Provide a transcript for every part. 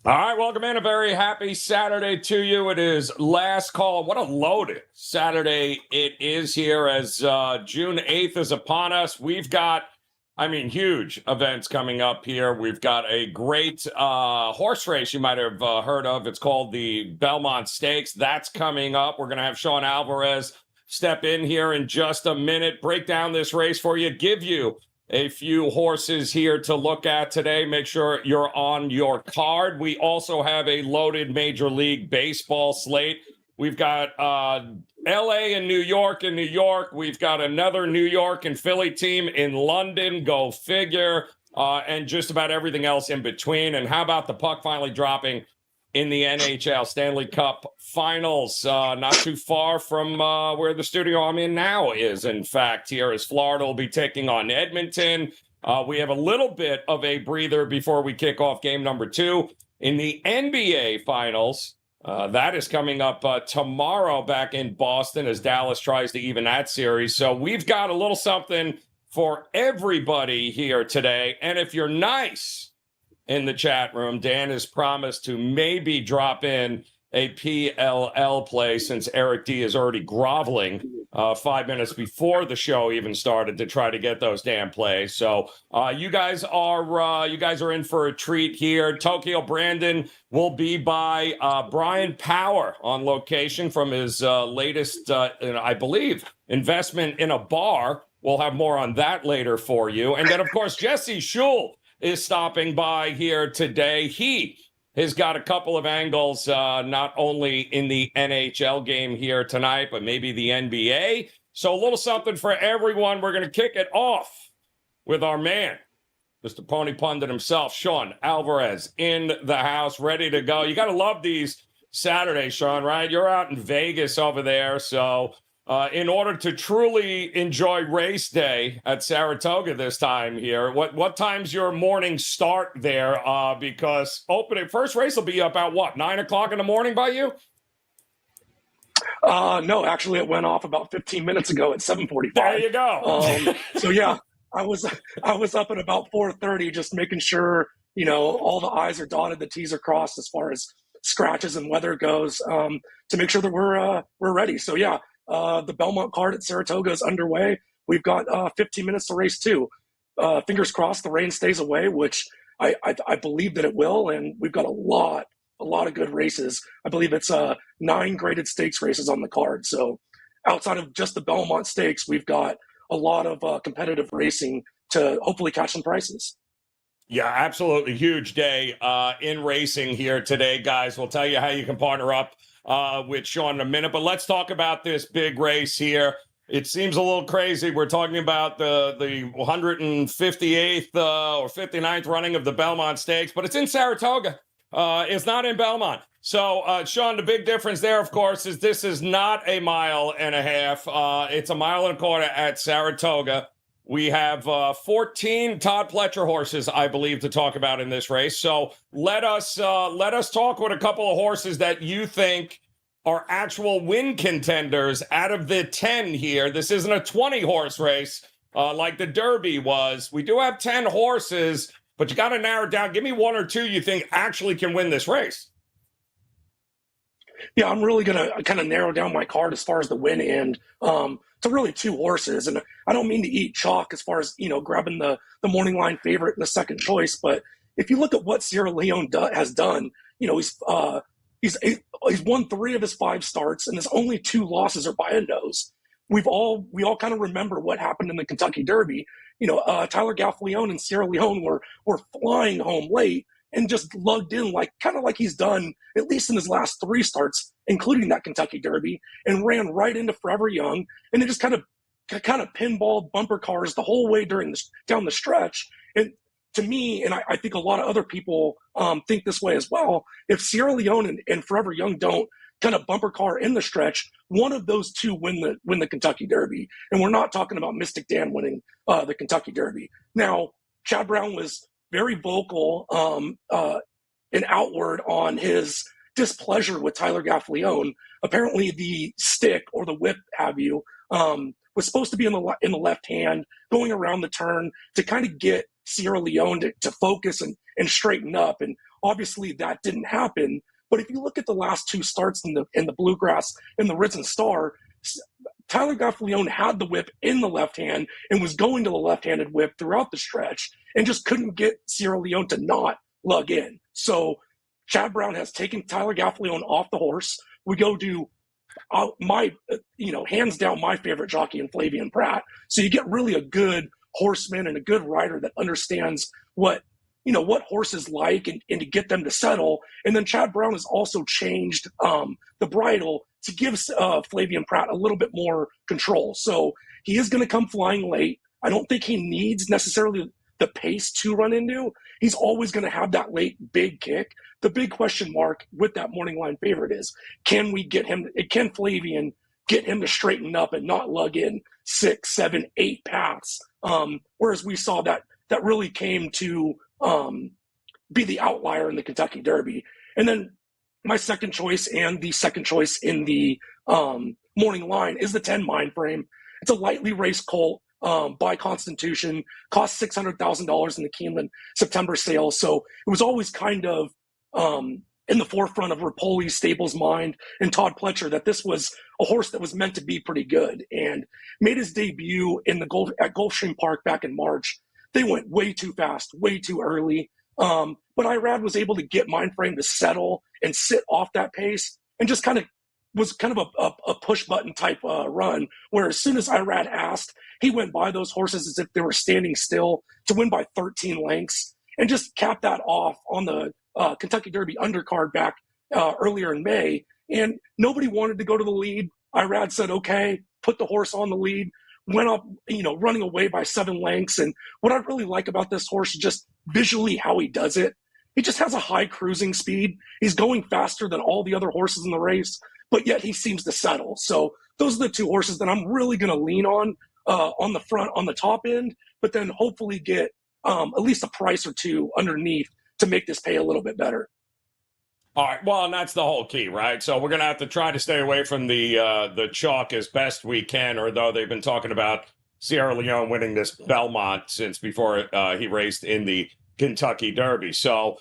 All right, welcome in. A very happy Saturday to you. It is last call. What a loaded Saturday it is here as June 8th is upon us. We've got, huge events coming up here. We've got a great horse race you might have heard of. It's called the Belmont Stakes. That's coming up. We're going to have Sean Alvarez step in here in just a minute, break down this race for you, give you a few horses here to look at today. Make sure you're on your card. We also have a loaded Major League Baseball slate. We've got L.A. and New York in New York. We've got another New York and Philly team in London. Go figure. And just about everything else in between. And how about the puck finally dropping in the NHL Stanley Cup Finals, not too far from where the studio I'm in now is, in fact, here as Florida will be taking on Edmonton. We have a little bit of a breather before we kick off game number 2 in the NBA Finals. That is coming up tomorrow back in Boston as Dallas tries to even that series. So we've got a little something for everybody here today. And if you're nice in the chat room, Dan has promised to maybe drop in a PLL play since Eric D is already groveling 5 minutes before the show even started to try to get those damn plays. So you guys are in for a treat here. Tokyo Brandon will be by Bryan Power on location from his latest, I believe, investment in a bar. We'll have more on that later for you. And then, of course, Jesse Schule is stopping by here today. He has got a couple of angles, not only in the NHL game here tonight, but maybe the NBA. So a little something for everyone. We're going to kick it off with our man, Mr. Pony Pundit himself, Sean Alvarez, in the house, ready to go. You got to love these Saturdays, Sean, right? You're out in Vegas over there, so in order to truly enjoy race day at Saratoga this time here, what time's your morning start there? Because first race will be about 9 o'clock in the morning by you? No, actually it went off about 15 minutes ago at 7:45. There you go. So yeah, I was up at about 4:30, just making sure, all the I's are dotted, the T's are crossed as far as scratches and weather goes, to make sure that we're ready. So yeah, the Belmont card at Saratoga is underway. We've got 15 minutes to race 2. Fingers crossed the rain stays away, which I believe that it will. And we've got a lot of good races. I believe it's 9 graded stakes races on the card. So outside of just the Belmont Stakes, we've got a lot of competitive racing to hopefully catch some prices. Yeah, absolutely. Huge day in racing here today, guys. We'll tell you how you can partner up with Sean in a minute, but let's talk about this big race here. It seems a little crazy. We're talking about the 158th or 59th running of the Belmont Stakes, but it's in Saratoga. It's not in Belmont. So, Sean, the big difference there, of course, is this is not a mile and a half. It's a mile and a quarter at Saratoga. We have 14 Todd Pletcher horses, I believe, to talk about in this race. So let us talk with a couple of horses that you think are actual win contenders out of the 10 here. This isn't a 20-horse race like the Derby was. We do have 10 horses, but you got to narrow it down. Give me 1 or 2 you think actually can win this race. Yeah, I'm really going to kind of narrow down my card as far as the win end to really 2 horses. And I don't mean to eat chalk as far as, grabbing the morning line favorite in the second choice. But if you look at what Sierra Leone has done, he's won 3 of his 5 starts, and his only 2 losses are by a nose. We all kind of remember what happened in the Kentucky Derby. Tyler Gaffalione and Sierra Leone were flying home late and just lugged in kind of like he's done at least in his last 3 starts, including that Kentucky Derby, and ran right into Forever Young, and it just kind of pinballed bumper cars the whole way down the stretch. And to me, and I think a lot of other people think this way as well, if Sierra Leone and Forever Young don't kind of bumper car in the stretch, one of those 2 win the Kentucky Derby. And we're not talking about Mystic Dan winning the Kentucky Derby. Now, Chad Brown was very vocal and outward on his displeasure with Tyler Gaffalione. Apparently the stick or the whip, have you, was supposed to be in the left hand, going around the turn to kind of get Sierra Leone to focus and straighten up. And Obviously, that didn't happen. But if you look at the last two starts in the Bluegrass and the Risen Star, Tyler Gaffalione had the whip in the left hand and was going to the left-handed whip throughout the stretch and just couldn't get Sierra Leone to not lug in. So Chad Brown has taken Tyler Gaffalione off the horse. We go to hands down my favorite jockey in Flavien Prat. So you get really a good horseman and a good rider that understands what horses like and to get them to settle. And then Chad Brown has also changed the bridle to give Flavien Prat a little bit more control. So he is going to come flying late. I don't think he needs necessarily the pace to run into. He's always going to have that late big kick. The big question mark with that morning line favorite is, can Flavien get him to straighten up and not lug in 6, 7, 8 paths? Whereas we saw that really came to be the outlier in the Kentucky Derby. And then my second choice and the second choice in the morning line is the 10 Mind Frame. It's a lightly raced colt by Constitution, cost $600,000 in the Keeneland September sale. So it was always kind of in the forefront of Rapoli's stable's mind and Todd Pletcher that this was a horse that was meant to be pretty good, and made his debut at Gulfstream Park back in March. They went way too fast, way too early. But Irad was able to get Mindframe to settle and sit off that pace, and just was a push button type run, where as soon as Irad asked, he went by those horses as if they were standing still to win by 13 lengths and just capped that off on the Kentucky Derby undercard back earlier in May. And nobody wanted to go to the lead. Irad said, okay, put the horse on the lead, went up, running away by 7 lengths. And what I really like about this horse is just visually how he does it. He just has a high cruising speed. He's going faster than all the other horses in the race, but yet he seems to settle. So those are the two horses that I'm really going to lean on the front, on the top end, but then hopefully get at least a price or two underneath to make this pay a little bit better. All right. Well, and that's the whole key, right? So we're going to have to try to stay away from the chalk as best we can, although they've been talking about Sierra Leone winning this Belmont since before he raced in the Kentucky Derby. So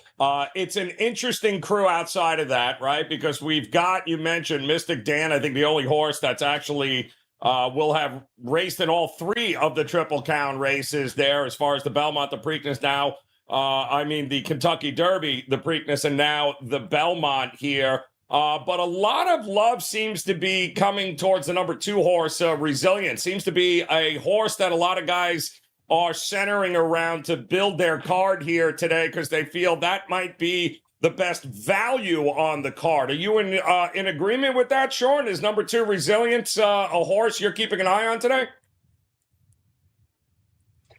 it's an interesting crew outside of that, right? Because we've got, you mentioned Mystic Dan, I think the only horse that's actually will have raced in all 3 of the Triple Crown races there, as far as the Belmont, the Preakness now. The Kentucky Derby, the Preakness, and now the Belmont here. But a lot of love seems to be coming towards the number 2 horse, Resilient. Seems to be a horse that a lot of guys are centering around to build their card here today because they feel that might be the best value on the card. Are you in agreement with that, Sean? Is number 2 Resilience a horse you're keeping an eye on today?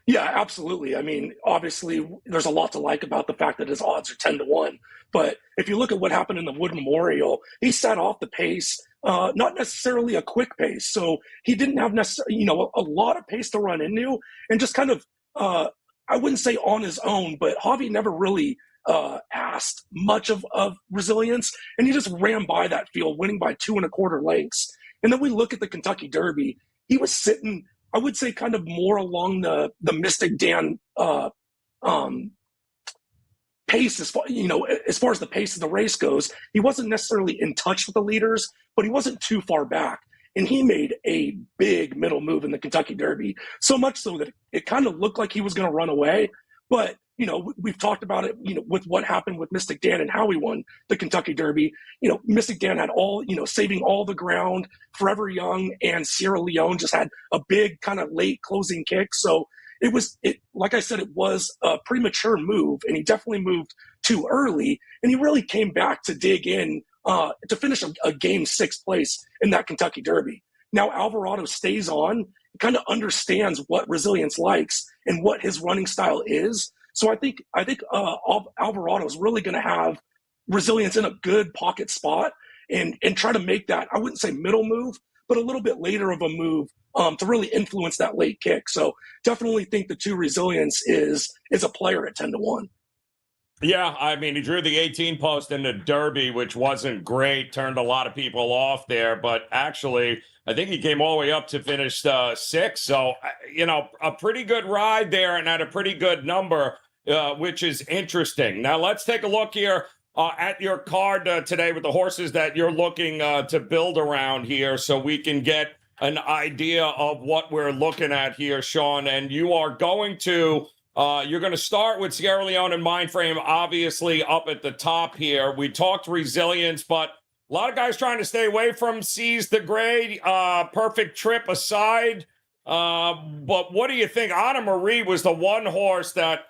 Yeah, absolutely. I mean, obviously, there's a lot to like about the fact that his odds are 10-1. But if you look at what happened in the Wood Memorial, he set off the pace, not necessarily a quick pace. So he didn't have necessarily, a lot of pace to run into, and just kind of, I wouldn't say on his own, but Javi never really asked much of Resilience, and he just ran by that field, winning by 2 1/4 lengths. And then we look at the Kentucky Derby. He was sitting, I would say, kind of more along the Mystic Dan pace as far as the pace of the race goes. He wasn't necessarily in touch with the leaders, but he wasn't too far back. And he made a big middle move in the Kentucky Derby, so much so that it kind of looked like he was going to run away. But, we've talked about it, with what happened with Mystic Dan and how he won the Kentucky Derby. Mystic Dan had all, saving all the ground. Forever Young and Sierra Leone just had a big kind of late closing kick. So like I said, it was a premature move, and he definitely moved too early. And he really came back to dig in to finish a game 6th place in that Kentucky Derby. Now Alvarado stays on, kind of understands what Resilience likes and what his running style is. So I think Alvarado is really going to have Resilience in a good pocket spot and try to make that, I wouldn't say middle move, but a little bit later of a move to really influence that late kick. So definitely think the 2 Resilience is a player at 10-1. Yeah, I mean, he drew the 18 post in the Derby, which wasn't great, turned a lot of people off there. But actually, I think he came all the way up to finish 6th. So, a pretty good ride there and at a pretty good number. which is interesting. Now let's take a look here at your card today with the horses that you're looking to build around here, so we can get an idea of what we're looking at here, Sean. And you are going to you're going to start with Sierra Leone and Mindframe, obviously up at the top here. We talked resilience, but a lot of guys trying to stay away from Seize the Gray. Perfect Trip aside. But what do you think? Anna Marie was the one horse that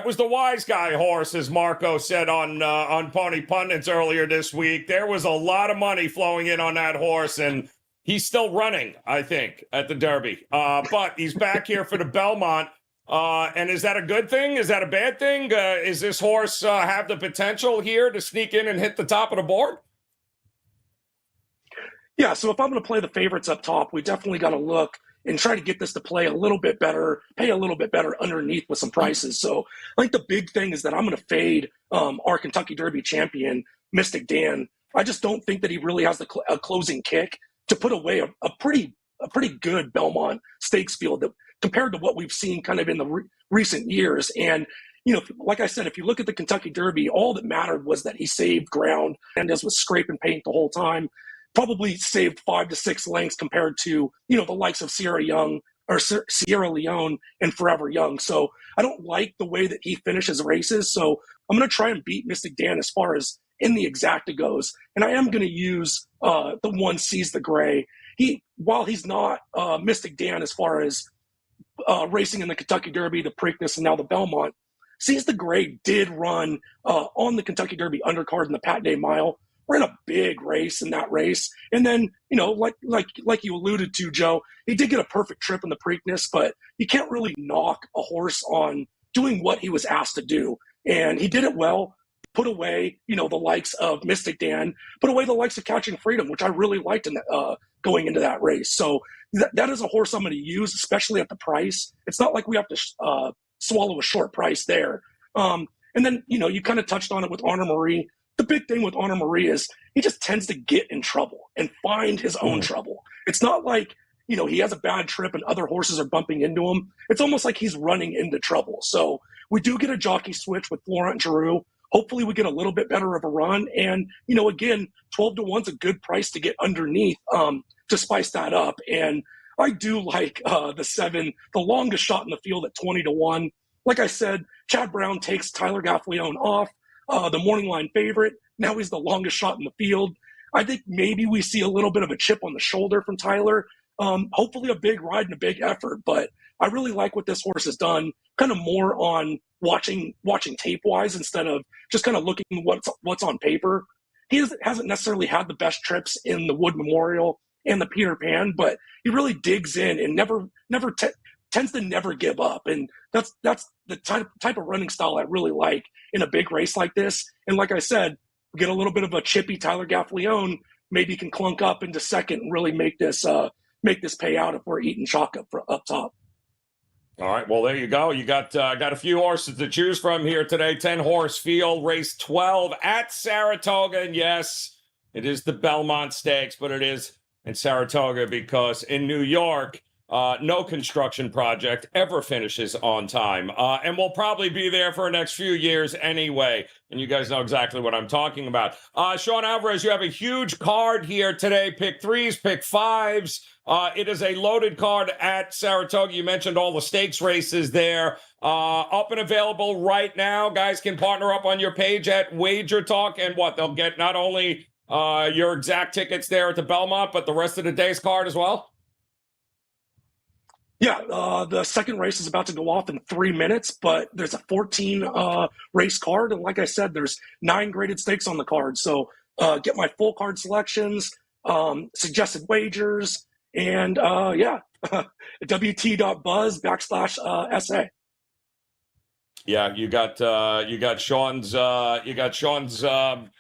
was the wise guy horse, as Marco said on Pony Pundits earlier this week. There was a lot of money flowing in on that horse, and he's still running, I think, at the Derby. But he's back here for the Belmont. And is that a good thing? Is that a bad thing? Is this horse have the potential here to sneak in and hit the top of the board? Yeah, so if I'm going to play the favorites up top, we definitely got to look and try to get this to play a little bit better, pay a little bit better underneath with some prices. So I think the big thing is that I'm going to fade our Kentucky Derby champion, Mystic Dan. I just don't think that he really has a closing kick to put away a pretty good Belmont Stakes field that, compared to what we've seen kind of in the recent years. And, you know, like I said, if you look at the Kentucky Derby, all that mattered was that he saved ground and was scraping paint the whole time. Probably saved 5 to 6 lengths compared to, you know, the likes of Sierra Leone and Forever Young. So I don't like the way that he finishes races. So I'm going to try and beat Mystic Dan as far as in the exacta goes. And I am going to use the one Seize the Gray. While he's not Mystic Dan as far as racing in the Kentucky Derby, the Preakness, and now the Belmont, Seize the Gray did run on the Kentucky Derby undercard in the Pat Day Mile. We're in a big race in that race. And then, you know, like you alluded to, Joe, he did get a perfect trip in the Preakness, but you can't really knock a horse on doing what he was asked to do. And he did it well, put away, you know, the likes of Mystic Dan, put away the likes of Catching Freedom, which I really liked in going into that race. So that is a horse I'm going to use, especially at the price. It's not like we have to swallow a short price there. And then, you know, you kind of touched on it with Honor Marie. The big thing with Honor Marie is he just tends to get in trouble and find his own trouble. It's not like, you know, he has a bad trip and other horses are bumping into him. It's almost like he's running into trouble. So we do get a jockey switch with Florent Giroux. Hopefully we get a little bit better of a run. And, you know, again, 12 to 1's a good price to get underneath to spice that up. And I do like the longest shot in the field at 20 to 1. Like I said, Chad Brown takes Tyler Gaffleone off. The morning line favorite. Now he's the longest shot in the field. I think maybe we see a little bit of a chip on the shoulder from Tyler. Hopefully a big ride and a big effort, but I really like what this horse has done, kind of more on watching tape wise instead of just kind of looking what's on paper. He hasn't necessarily had the best trips in the Wood Memorial and the Peter Pan, but he really digs in and tends to never give up. And that's the type of running style I really like in a big race like this. And like I said, we get a little bit of a chippy Tyler Gaffleone, maybe can clunk up into second and really make this pay out if we're eating chalk up top. All right, well, there you go. You got a few horses to choose from here today. 10-horse field, race 12 at Saratoga. And yes, it is the Belmont Stakes, but it is in Saratoga because in New York, no construction project ever finishes on time. And we'll probably be there for the next few years anyway. And you guys know exactly what I'm talking about. Sean Alvarez, you have a huge card here today. Pick threes, pick fives. It is a loaded card at Saratoga. You mentioned all the stakes races there. Up and available right now. Guys can partner up on your page at WagerTalk. And what? They'll get not only your exact tickets there at the Belmont, but the rest of the day's card as well? Yeah, the second race is about to go off in 3 minutes, but there's a 14 race card. And like I said, there's 9 graded stakes on the card. So get my full card selections, suggested wagers, and wt.buzz/SA. Yeah, you got Sean's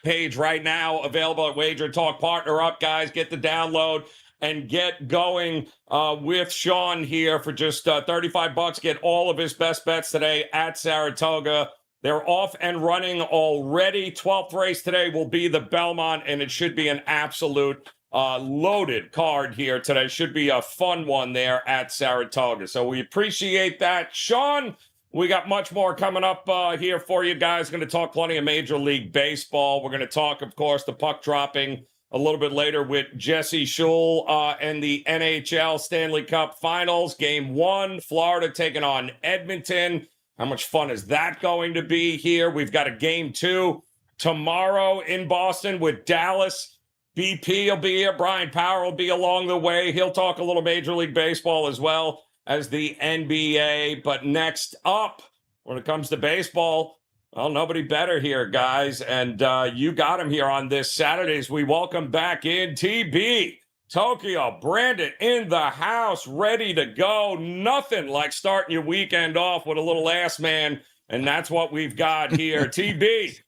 page right now available at WagerTalk. Partner up, guys. Get the download and get going with Sean here for just $35. Get all of his best bets today at Saratoga. They're off and running already. 12th race today will be the Belmont, and it should be an absolute loaded card here today. Should be a fun one there at Saratoga. So we appreciate that. Sean, We got much more coming up here for you guys. Going to talk plenty of Major League Baseball. We're going to talk, of course, the puck dropping a little bit later with Jesse Schule and the NHL Stanley Cup Finals. Game 1, Florida taking on Edmonton. How much fun is that going to be here? We've got a Game 2 tomorrow in Boston with Dallas. BP will be here. Brian Power will be along the way. He'll talk a little Major League Baseball as well as the NBA. But next up, when it comes to baseball, well, nobody better here, guys. And you got him here on this Saturday as we welcome back in TB. Tokyo, Brandon in the house, ready to go. Nothing like starting your weekend off with a little ass man. And that's what we've got here. TB,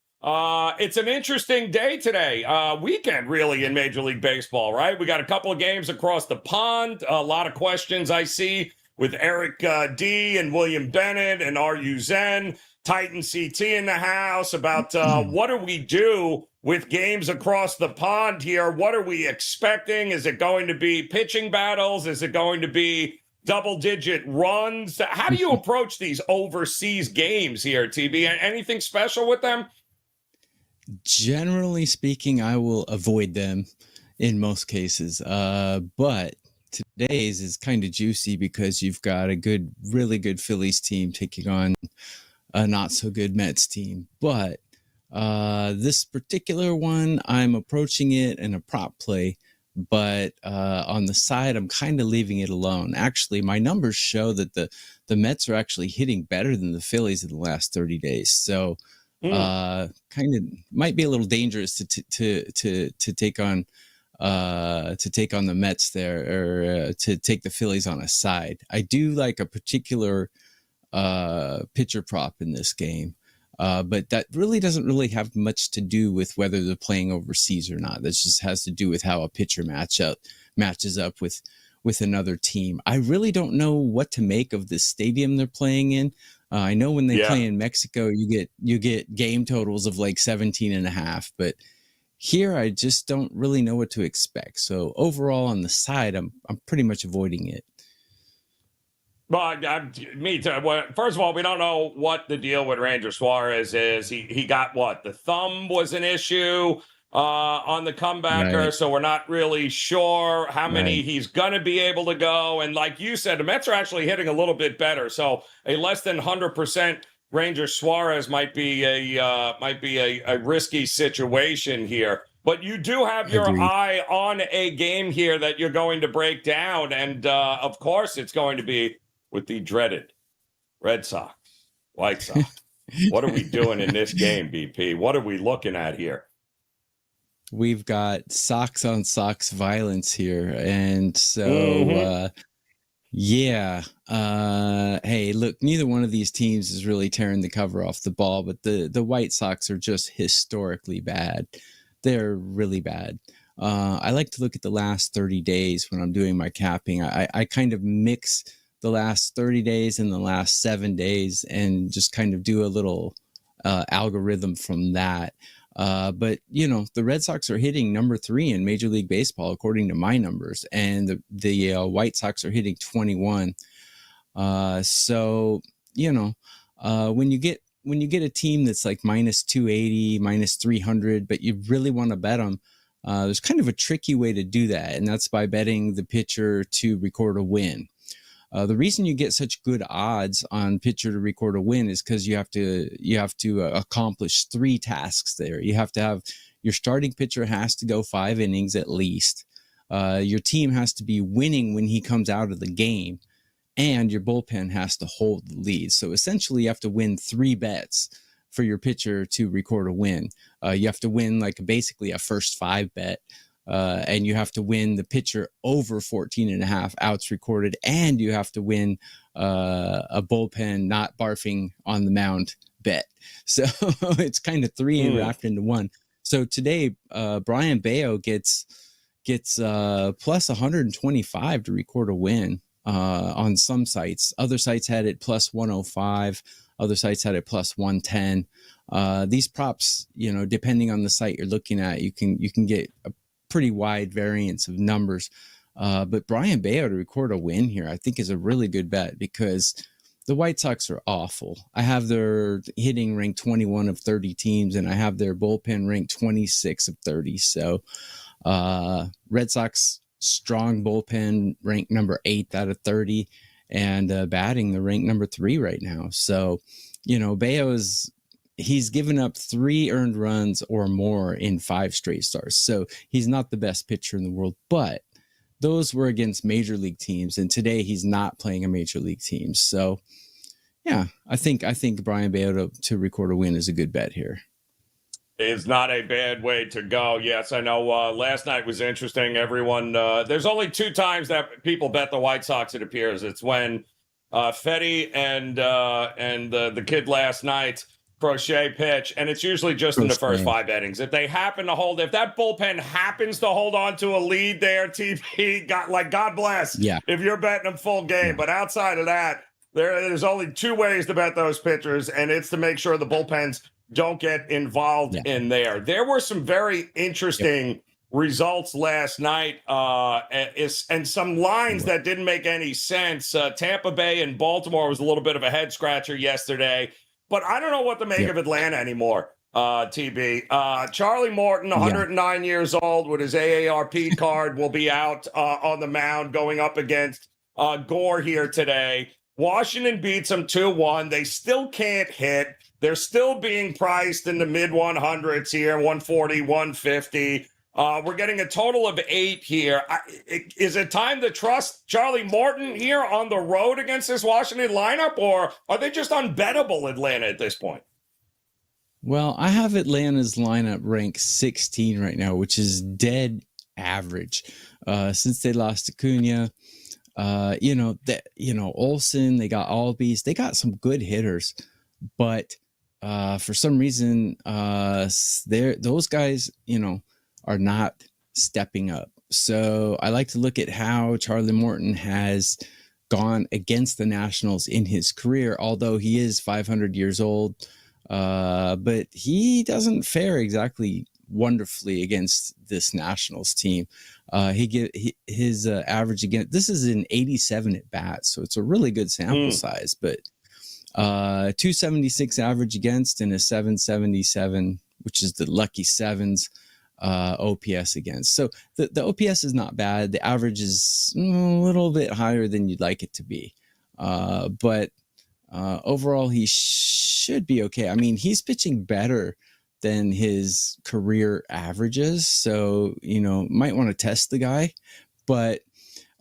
it's an interesting day today. Weekend, really, in Major League Baseball, right? We got a couple of games across the pond. A lot of questions I see with Eric D. and William Bennett and R.U. Zen. Titan CT in the house about what do we do with games across the pond here? What are we expecting? Is it going to be pitching battles? Is it going to be double-digit runs? How do you approach these overseas games here, TB? Anything special with them? Generally speaking, I will avoid them in most cases. But today's is kind of juicy because you've got a really good Phillies team taking on a not so good Mets team. But this particular one, I'm approaching it in a prop play. But on the side, I'm kind of leaving it alone. Actually, my numbers show that the Mets are actually hitting better than the Phillies in the last 30 days. So kind of might be a little dangerous to take on the Mets there, or to take the Phillies on a side. I do like a particular pitcher prop in this game, but that really doesn't really have much to do with whether they're playing overseas or not. That just has to do with how a pitcher matches up with another team. I really don't know what to make of the stadium they're playing in. I know when they play in Mexico, you get game totals of like 17.5, but here I just don't really know what to expect. So overall on the side, I'm pretty much avoiding it. Well, me too. Well, first of all, we don't know what the deal with Ranger Suarez is. He got what? The thumb was an issue on the comebacker, right. So we're not really sure how many he's going to be able to go. And like you said, the Mets are actually hitting a little bit better. So a less than 100% Ranger Suarez might be a risky situation here. But you do have your eye on a game here that you're going to break down. And, of course, it's going to be with the dreaded Red Sox, White Sox. What are we doing in this game, BP? What are we looking at here? We've got Sox on Sox violence here. And so, hey, look, neither one of these teams is really tearing the cover off the ball, but the White Sox are just historically bad. They're really bad. I like to look at the last 30 days when I'm doing my capping. I kind of mix the last 30 days and the last 7 days and just kind of do a little algorithm from that. But, you know, the Red Sox are hitting number 3 in Major League Baseball, according to my numbers, and the White Sox are hitting 21. So, you know, when you get a team that's like minus 280, minus 300, but you really want to bet them, there's kind of a tricky way to do that, and that's by betting the pitcher to record a win. The reason you get such good odds on pitcher to record a win is because you have to accomplish 3 tasks there. You have to have your starting pitcher has to go 5 innings at least. Your team has to be winning when he comes out of the game, and your bullpen has to hold the lead. So essentially, you have to win 3 bets for your pitcher to record a win. You have to win like basically a first 5 bet. And you have to win the pitcher over 14.5 outs recorded, and you have to win a bullpen not barfing on the mound bet. So it's kind of 3 wrapped into 1. So today, Bryan Bayo gets plus 125 to record a win on some sites. Other sites had it plus 105. Other sites had it plus 110. These props, you know, depending on the site you're looking at, you can get a pretty wide variance of numbers. But Bryan Bayo to record a win here, I think, is a really good bet because the White Sox are awful. I have their hitting ranked 21 of 30 teams, and I have their bullpen ranked 26 of 30. So Red Sox strong bullpen ranked number 8 out of 30, and batting the rank number 3 right now. So, he's given up 3 earned runs or more in 5 straight starts. So he's not the best pitcher in the world, but those were against major league teams. And today he's not playing a major league team. So yeah, I think Bryan Bello to record a win is a good bet here. Is not a bad way to go. Yes, I know. Last night was interesting. Everyone, there's only 2 times that people bet the White Sox, it appears. It's when Fetty and the kid last night, Crochet pitch, and it's usually just in the first 5 innings. If they happen to hold, if that bullpen happens to hold on to a lead there, TP, God bless. Yeah. If you're betting them full game. Yeah. But outside of that, there's only 2 ways to bet those pitchers, and it's to make sure the bullpens don't get involved in there. There were some very interesting results last night, and some lines that didn't make any sense. Tampa Bay and Baltimore was a little bit of a head scratcher yesterday, but I don't know what to make of Atlanta anymore. TB. Charlie Morton, 109 years old, with his AARP card, will be out on the mound going up against Gore here today. Washington beats them 2-1. They still can't hit. They're still being priced in the mid-100s here, 140, 150. We're getting a total of 8 here. Is it time to trust Charlie Morton here on the road against this Washington lineup, or are they just unbettable, Atlanta, at this point? Well, I have Atlanta's lineup ranked 16 right now, which is dead average. Since they lost Acuna, Olsen, they got Albies, they got some good hitters, but for some reason, those guys, are not stepping up. So I like to look at how Charlie Morton has gone against the Nationals in his career, although he is 500 years old. But he doesn't fare exactly wonderfully against this Nationals team. His average again, this is an 87 at bat, so it's a really good sample size, but 276 average against and a 777, which is the lucky sevens, OPS against. So the OPS is not bad. The average is a little bit higher than you'd like it to be. But overall, he should be okay. I mean, he's pitching better than his career averages. So, might want to test the guy. But,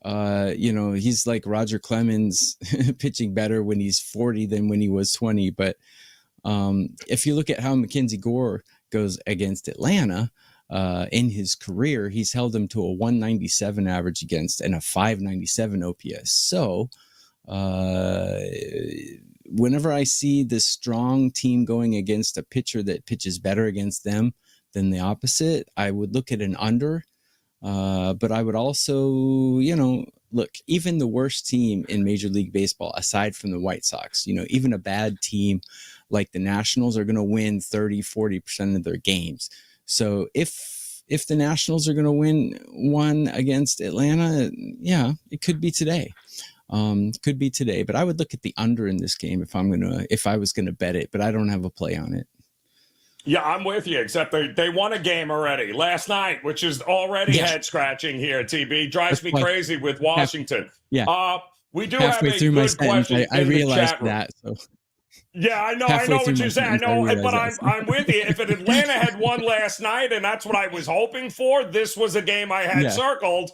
he's like Roger Clemens pitching better when he's 40 than when he was 20. But if you look at how Mackenzie Gore goes against Atlanta in his career, he's held him to a 197 average against and a 597 OPS. So whenever I see this strong team going against a pitcher that pitches better against them than the opposite, I would look at an under. But I would also, look, even the worst team in Major League Baseball, aside from the White Sox, even a bad team like the Nationals are going to win 30-40% of their games. So if the Nationals are going to win one against Atlanta, it could be today. But I would look at the under in this game if I was gonna bet it, but I don't have a play on it. Yeah, I'm with you, except they won a game already last night, which is already head scratching here. TB drives me crazy with Washington. We do have a good question. I realized that. So. Yeah, I know what you're saying. I know, but I'm with you. If Atlanta had won last night, and that's what I was hoping for, this was a game I had circled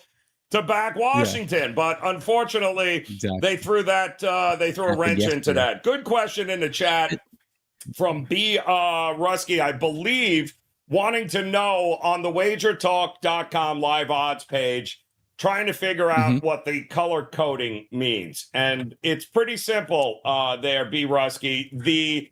to back Washington. But unfortunately, they threw a wrench into that. Good question in the chat from B. Rusky, I believe, wanting to know on the WagerTalk.com live odds page, trying to figure out what the color coding means. And it's pretty simple there, B. Rusky. The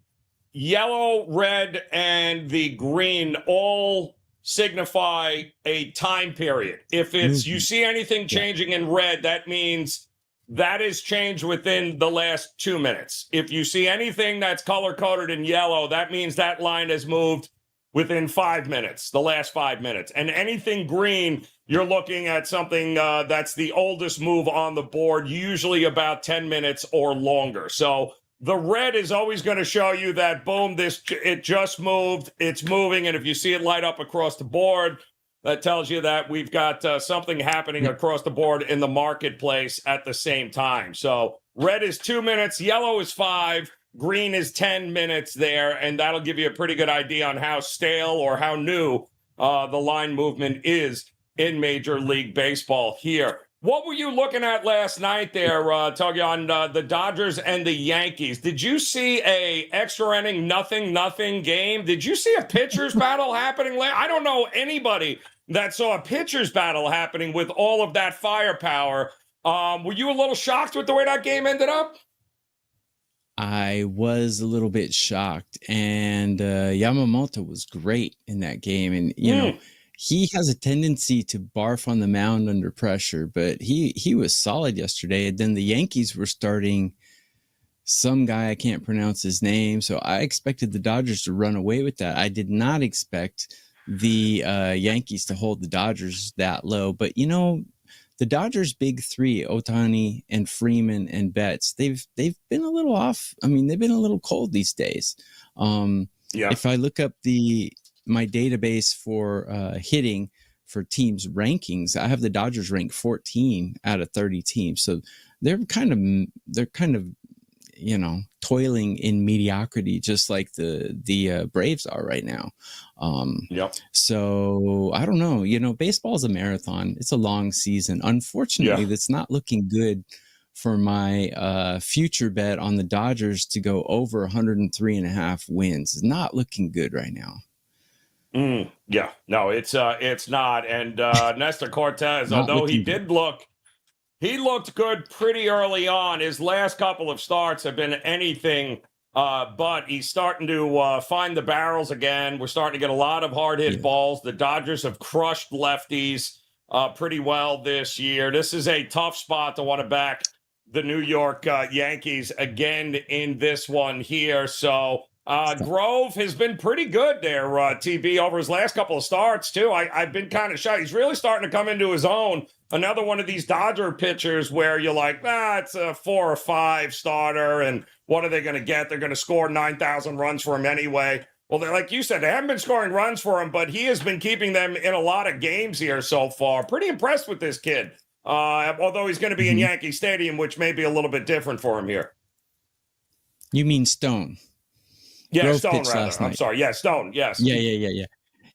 yellow, red, and the green all signify a time period. If you see anything changing in red, that means that is changed within the last 2 minutes. If you see anything that's color-coded in yellow, that means that line has moved within 5 minutes, the last 5 minutes. And anything green you're looking at something that's the oldest move on the board, usually about 10 minutes or longer. So the red is always going to show you that, boom, it just moved, it's moving, and if you see it light up across the board, that tells you that we've got something happening across the board in the marketplace at the same time. So red is 2 minutes, yellow is 5, green is 10 minutes there, and that'll give you a pretty good idea on how stale or how new the line movement is in Major League Baseball here. What were you looking at last night there, Tuggy, on the Dodgers and the Yankees? Did you see a extra inning, nothing game? Did you see a pitcher's battle happening? I don't know anybody that saw a pitcher's battle happening with all of that firepower. Were you a little shocked with the way that game ended up? I was a little bit shocked, and Yamamoto was great in that game. And, you know, he has a tendency to barf on the mound under pressure, but he was solid yesterday. And then the Yankees were starting some guy, I can't pronounce his name, so I expected the Dodgers to run away with that. I did not expect the Yankees to hold the Dodgers that low. But, you know, the Dodgers' big three, Ohtani and Freeman and Betts, they've been a little off. I mean, they've been a little cold these days. If I look up my database for hitting for teams rankings, I have the Dodgers ranked 14 out of 30 teams. So they're kind of, you know, toiling in mediocrity, just like the Braves are right now. So I don't know, you know, baseball is a marathon. It's a long season. Unfortunately, that's not looking good for my future bet on the Dodgers to go over 103.5 wins. It's not looking good right now. No, it's not. And Nestor Cortes, although he looked good pretty early on. His last couple of starts have been anything but. He's starting to find the barrels again. We're starting to get a lot of hard hit balls. The Dodgers have crushed lefties pretty well this year. This is a tough spot to want to back the New York Yankees again in this one here. So Grove has been pretty good there, TB, over his last couple of starts, too. I've been kind of shocked. He's really starting to come into his own. Another one of these Dodger pitchers where you're like, it's a 4 or 5 starter, and what are they going to get? They're going to score 9,000 runs for him anyway. Well, like you said, they haven't been scoring runs for him, but he has been keeping them in a lot of games here so far. Pretty impressed with this kid, although he's going to be in Yankee Stadium, which may be a little bit different for him here. You mean Stone? Yeah, Grove Stone, rather. I'm sorry. Yeah, Stone, yes.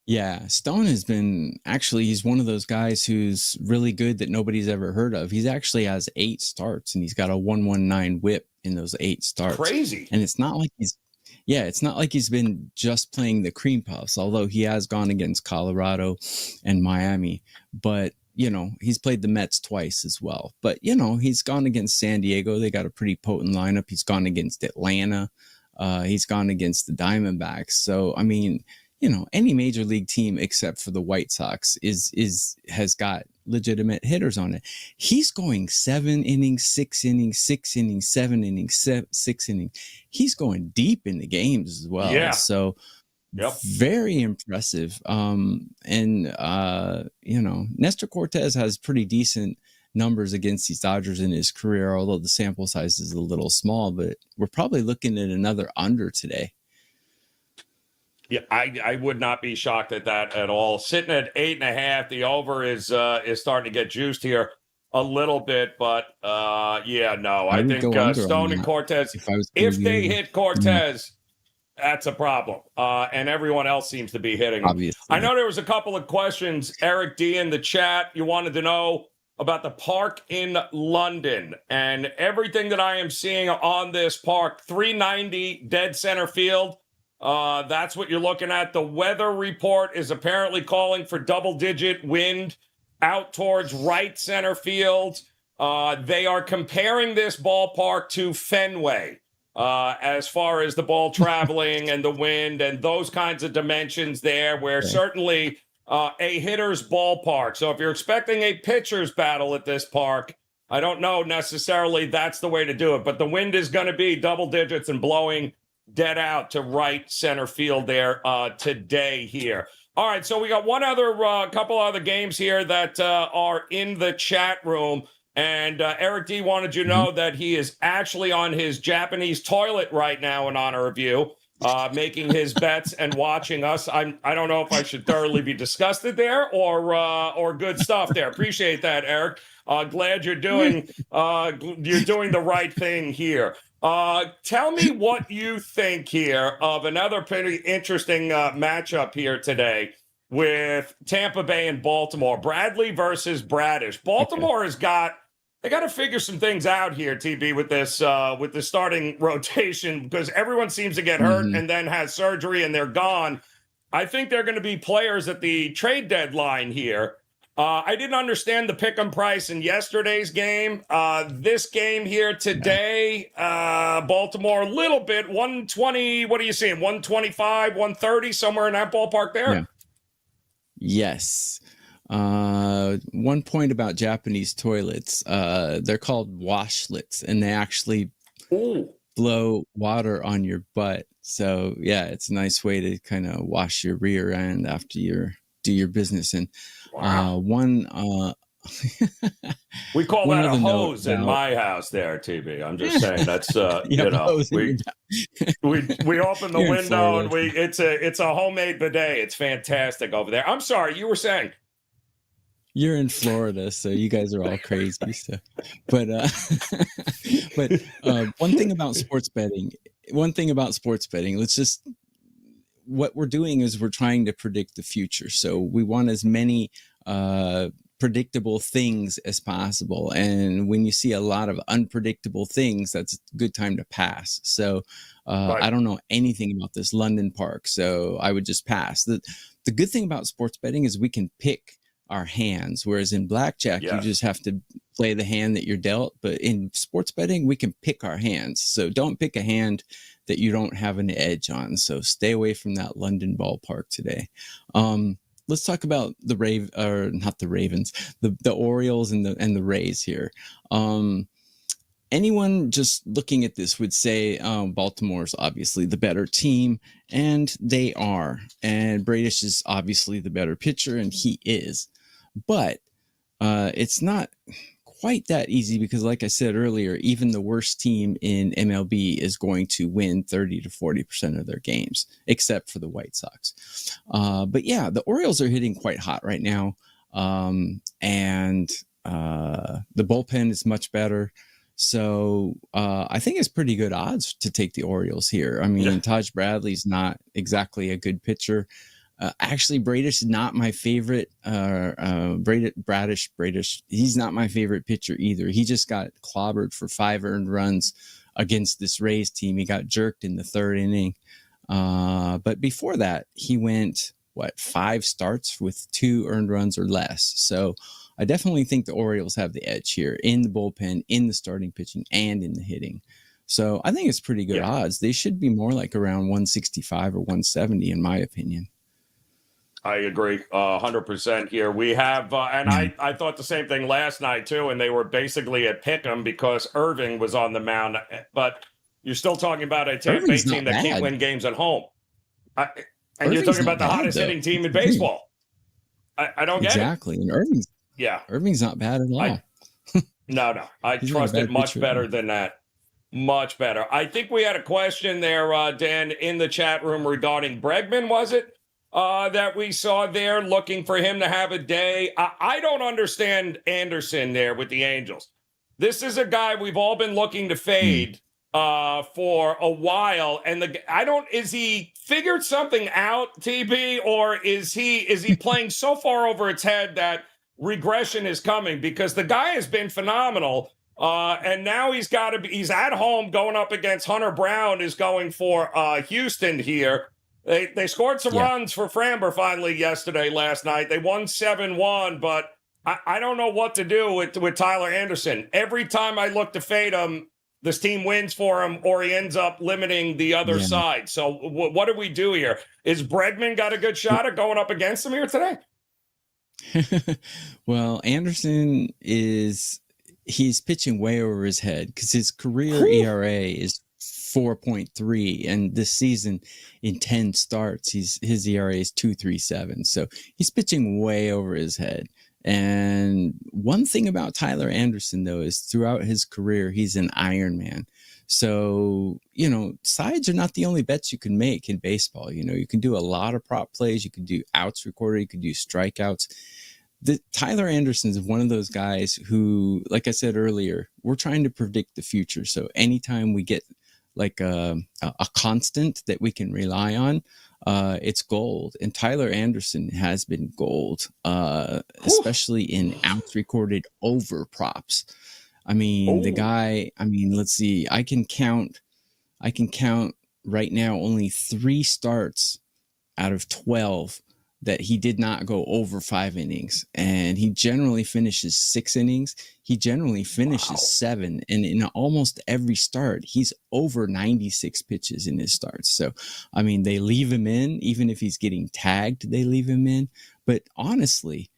Yeah, Stone has been, actually, he's one of those guys who's really good that nobody's ever heard of. He's actually has 8 starts, and he's got a 119 whip in those 8 starts. Crazy. And it's not like he's been just playing the cream puffs, although he has gone against Colorado and Miami. But, you know, he's played the Mets twice as well. But, you know, he's gone against San Diego. They got a pretty potent lineup. He's gone against Atlanta. He's gone against the Diamondbacks. So, I mean, you know, any major league team except for the White Sox has got legitimate hitters on it. He's going 7 innings, 6 innings, 6 innings, 7 innings, 6 innings. He's going deep in the games as well. Yeah. So very impressive. You know, Nestor Cortes has pretty decent numbers against these Dodgers in his career, although the sample size is a little small, but we're probably looking at another under today. Yeah, I would not be shocked at that at all. Sitting at 8.5, the over is starting to get juiced here a little bit, but I think Stone and Cortes, if they hit Cortes, that's a problem. And everyone else seems to be hitting them. Obviously. I know there was a couple of questions, Eric D, in the chat. You wanted to know about the park in London, and everything that I am seeing on this park, 390 dead center field. That's what you're looking at. The weather report is apparently calling for double-digit wind out towards right center field. They are comparing this ballpark to Fenway as far as the ball traveling and the wind and those kinds of dimensions there, where certainly a hitter's ballpark. So if you're expecting a pitcher's battle at this park, I don't know necessarily that's the way to do it, but the wind is going to be double digits and blowing dead out to right center field there today here. All right, so we got one other couple other games here that are in the chat room. And Eric D wanted you to know that he is actually on his Japanese toilet right now in honor of you, making his bets and watching us. I don't know if I should thoroughly be disgusted there or good stuff there. Appreciate that, Eric. Glad you're doing the right thing here. Tell me what you think here of another pretty interesting matchup here today with Tampa Bay and Baltimore. Bradley versus Bradish. Baltimore has got to figure some things out here, TB, with this starting rotation, because everyone seems to get hurt and then has surgery and they're gone. I think they're going to be players at the trade deadline here. I didn't understand the pick'em price in yesterday's game. This game here today, Baltimore, a little bit, 120. What are you seeing? 125, 130, somewhere in that ballpark there? Yeah. Yes. One point about Japanese toilets, they're called washlets, and they actually blow water on your butt. So yeah, it's a nice way to kind of wash your rear end after you do your business. And we call that a hose in my house there, TB. I'm just saying that's we open the window and it's a homemade bidet. It's fantastic over there. I'm sorry, you were saying. You're in Florida, so you guys are all crazy. So, but one thing about sports betting, what we're doing is we're trying to predict the future. So we want as many predictable things as possible. And when you see a lot of unpredictable things, that's a good time to pass. So right. I don't know anything about this London park, so I would just pass. The good thing about sports betting is we can pick our hands, whereas in blackjack, you just have to play the hand that you're dealt. But in sports betting, we can pick our hands. So don't pick a hand that you don't have an edge on. So stay away from that London ballpark today. Let's talk about the Orioles and the Rays here. Anyone just looking at this would say Baltimore's obviously the better team, and they are. And Bradish is obviously the better pitcher, and he is. But it's not quite that easy because, like I said earlier, even the worst team in MLB is going to win 30 to 40% of their games, except for the White Sox. But yeah, the Orioles are hitting quite hot right now. And the bullpen is much better. So I think it's pretty good odds to take the Orioles here. I mean, Taj Bradley's not exactly a good pitcher. Actually, Bradish is not my favorite. Bradish, he's not my favorite pitcher either. He just got clobbered for 5 earned runs against this Rays team. He got jerked in the 3rd inning. But before that, he went, 5 starts with 2 earned runs or less. So I definitely think the Orioles have the edge here in the bullpen, in the starting pitching, and in the hitting. So I think it's pretty good odds. They should be more like around 165 or 170, in my opinion. I agree 100% here. We have, and I thought the same thing last night too, and they were basically at pick'em because Irving was on the mound. But you're still talking about a Tampa Bay team that can't win games at home. And Irving's you're talking about the hottest hitting team in baseball. I don't get it. Exactly. And Irving's not bad at all. No. I trust it much better than that. Much better. I think we had a question there, Dan, in the chat room regarding Bregman, was it? That we saw there, looking for him to have a day. I don't understand Anderson there with the Angels. This is a guy we've all been looking to fade for a while, and is he figured something out, TB, or is he playing so far over its head that regression is coming? Because the guy has been phenomenal, and now he's at home going up against Hunter Brown, is going for Houston here. They scored some runs for Framber finally last night. They won 7-1, but I don't know what to do with Tyler Anderson. Every time I look to fade him, this team wins for him, or he ends up limiting the other side. So what do we do here? Is Bregman got a good shot at going up against him here today? Well, Anderson he's pitching way over his head because his career ERA is 4.3, and this season in 10 starts, his ERA is 2.37. So he's pitching way over his head. And one thing about Tyler Anderson, though, is throughout his career, he's an Iron Man. So, sides are not the only bets you can make in baseball. You can do a lot of prop plays. You can do outs recorded. You can do strikeouts. Tyler Anderson is one of those guys who, like I said earlier, we're trying to predict the future. So anytime we get like a constant that we can rely on, it's gold. And Tyler Anderson has been gold, especially in outs recorded over props. I mean, the guy, let's see, I can count right now only 3 starts out of 12 that he did not go over 5 innings, and he generally finishes 6 innings. He generally finishes 7, and in almost every start, he's over 96 pitches in his starts. So, they leave him in, even if he's getting tagged, they leave him in. But honestly,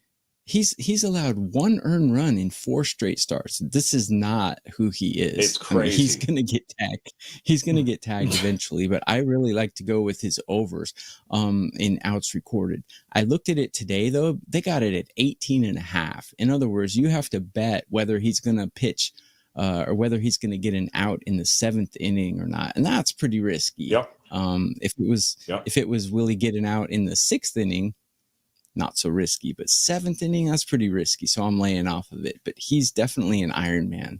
he's allowed 1 earned run in 4 straight starts. This is not who he is. It's crazy. He's going to get tagged. He's going to get tagged eventually, but I really like to go with his overs in outs recorded. I looked at it today, though. They got it at 18.5. In other words, you have to bet whether he's going to pitch or whether he's going to get an out in the 7th inning or not. And that's pretty risky. Yep. If it was will he get an out in the 6th inning, not so risky, but 7th inning, that's pretty risky. So I'm laying off of it, but he's definitely an Iron Man.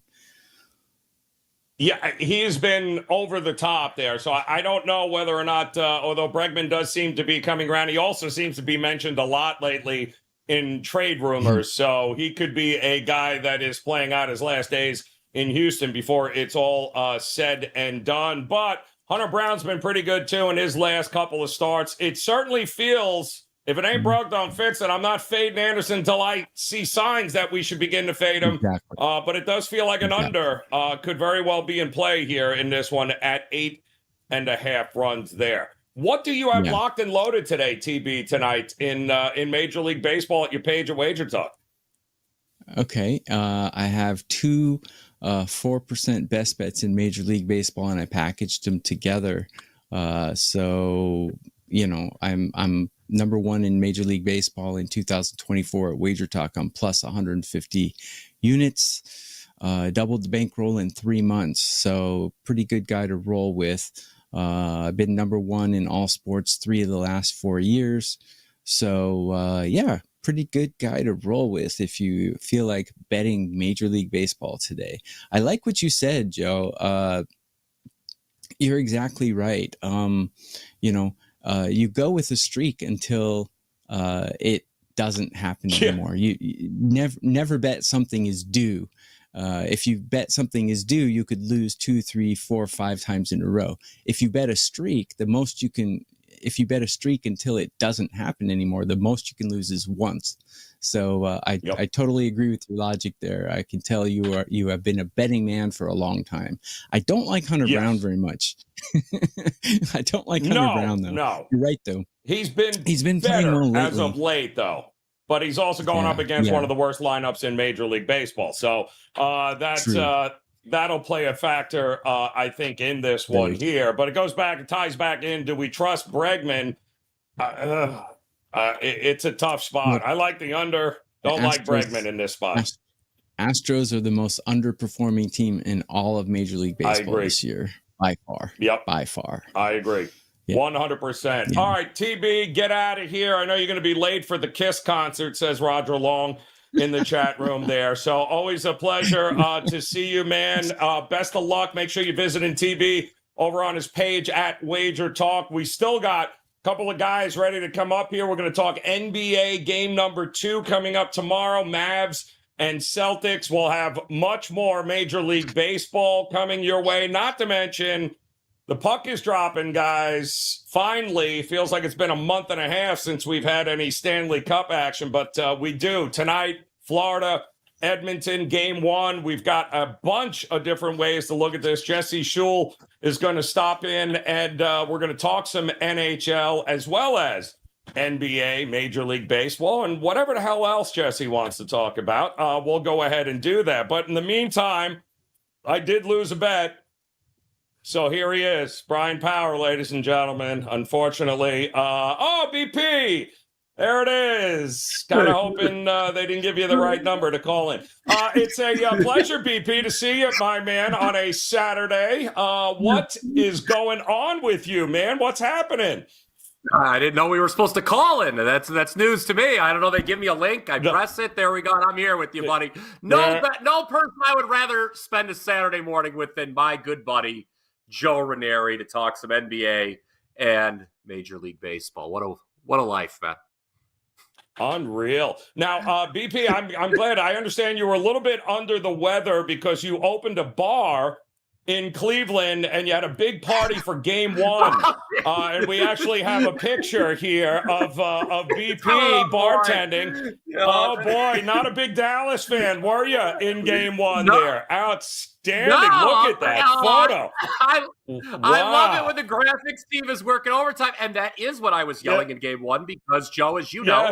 Yeah, he's been over the top there. So I don't know whether or not, although Bregman does seem to be coming around, he also seems to be mentioned a lot lately in trade rumors. So he could be a guy that is playing out his last days in Houston before it's all said and done. But Hunter Brown's been pretty good too in his last couple of starts. It certainly feels, if it ain't broke, don't fix it. I'm not fading Anderson until I see signs that we should begin to fade him. Exactly. But it does feel like an under could very well be in play here in this one at 8.5 runs there. What do you have locked and loaded today, TB, tonight in Major League Baseball at your page at WagerTalk? Okay. I have 2 4% best bets in Major League Baseball, and I packaged them together. So, I'm number 1 in Major League Baseball in 2024 at WagerTalk on plus 150 units, doubled the bankroll in 3 months. So pretty good guy to roll with. I've been number 1 in all sports 3 of the last 4 years. So pretty good guy to roll with if you feel like betting Major League Baseball today. I like what you said, Joe. You're exactly right. You go with a streak until it doesn't happen anymore. You never bet something is due. If you bet something is due, you could lose 2, 3, 4, 5 times in a row. If you bet a streak, if you bet a streak until it doesn't happen anymore, the most you can lose is once. So I totally agree with your logic there. I can tell you have been a betting man for a long time. I don't like Hunter Brown very much. I don't like Hunter Brown though. No, you're right though. He's been better as of late though. But he's also going up against one of the worst lineups in Major League Baseball. So that'll play a factor, I think, in this one here. But it ties back in. Do we trust Bregman? It's a tough spot. Look, I like the under. Don't like Bregman in this spot. Astros are the most underperforming team in all of Major League Baseball this year. By far. Yep. By far. I agree. 100%. All right, TB, get out of here. I know you're going to be late for the Kiss concert, says Roger Long in the chat room there. So always a pleasure to see you, man. Best of luck. Make sure you visit TB over on his page at WagerTalk. We still got a couple of guys ready to come up here. We're going to talk NBA game number 2 coming up tomorrow. Mavs and Celtics. We'll have much more Major League Baseball coming your way, not to mention the puck is dropping, guys. Finally, feels like it's been a month and a half since we've had any Stanley Cup action, but we do. Tonight, Florida, Edmonton, game 1. We've got a bunch of different ways to look at this. Jesse Schule is going to stop in, and we're going to talk some NHL as well as NBA, Major League Baseball, and whatever the hell else Jesse wants to talk about. We'll go ahead and do that. But in the meantime, I did lose a bet. So here he is, Bryan Power, ladies and gentlemen. Unfortunately, BP. There it is. Kind of hoping they didn't give you the right number to call in. It's a pleasure, BP, to see you, my man, on a Saturday. What is going on with you, man? What's happening? I didn't know we were supposed to call in. That's news to me. I don't know. They give me a link. I press it. There we go. I'm here with you, buddy. No person I would rather spend a Saturday morning with than my good buddy, Joe Raineri, to talk some NBA and Major League Baseball. What a life, man. Unreal. Now, BP, I'm glad. I understand you were a little bit under the weather because you opened a bar in Cleveland and you had a big party for Game 1. And we actually have a picture here of BP bartending. Oh, boy, not a big Dallas fan, were you, in Game 1 there? Outstanding. Look at that photo. I love it when the graphics team is working overtime. And that is what I was yelling in Game 1 because, Joe, as you know,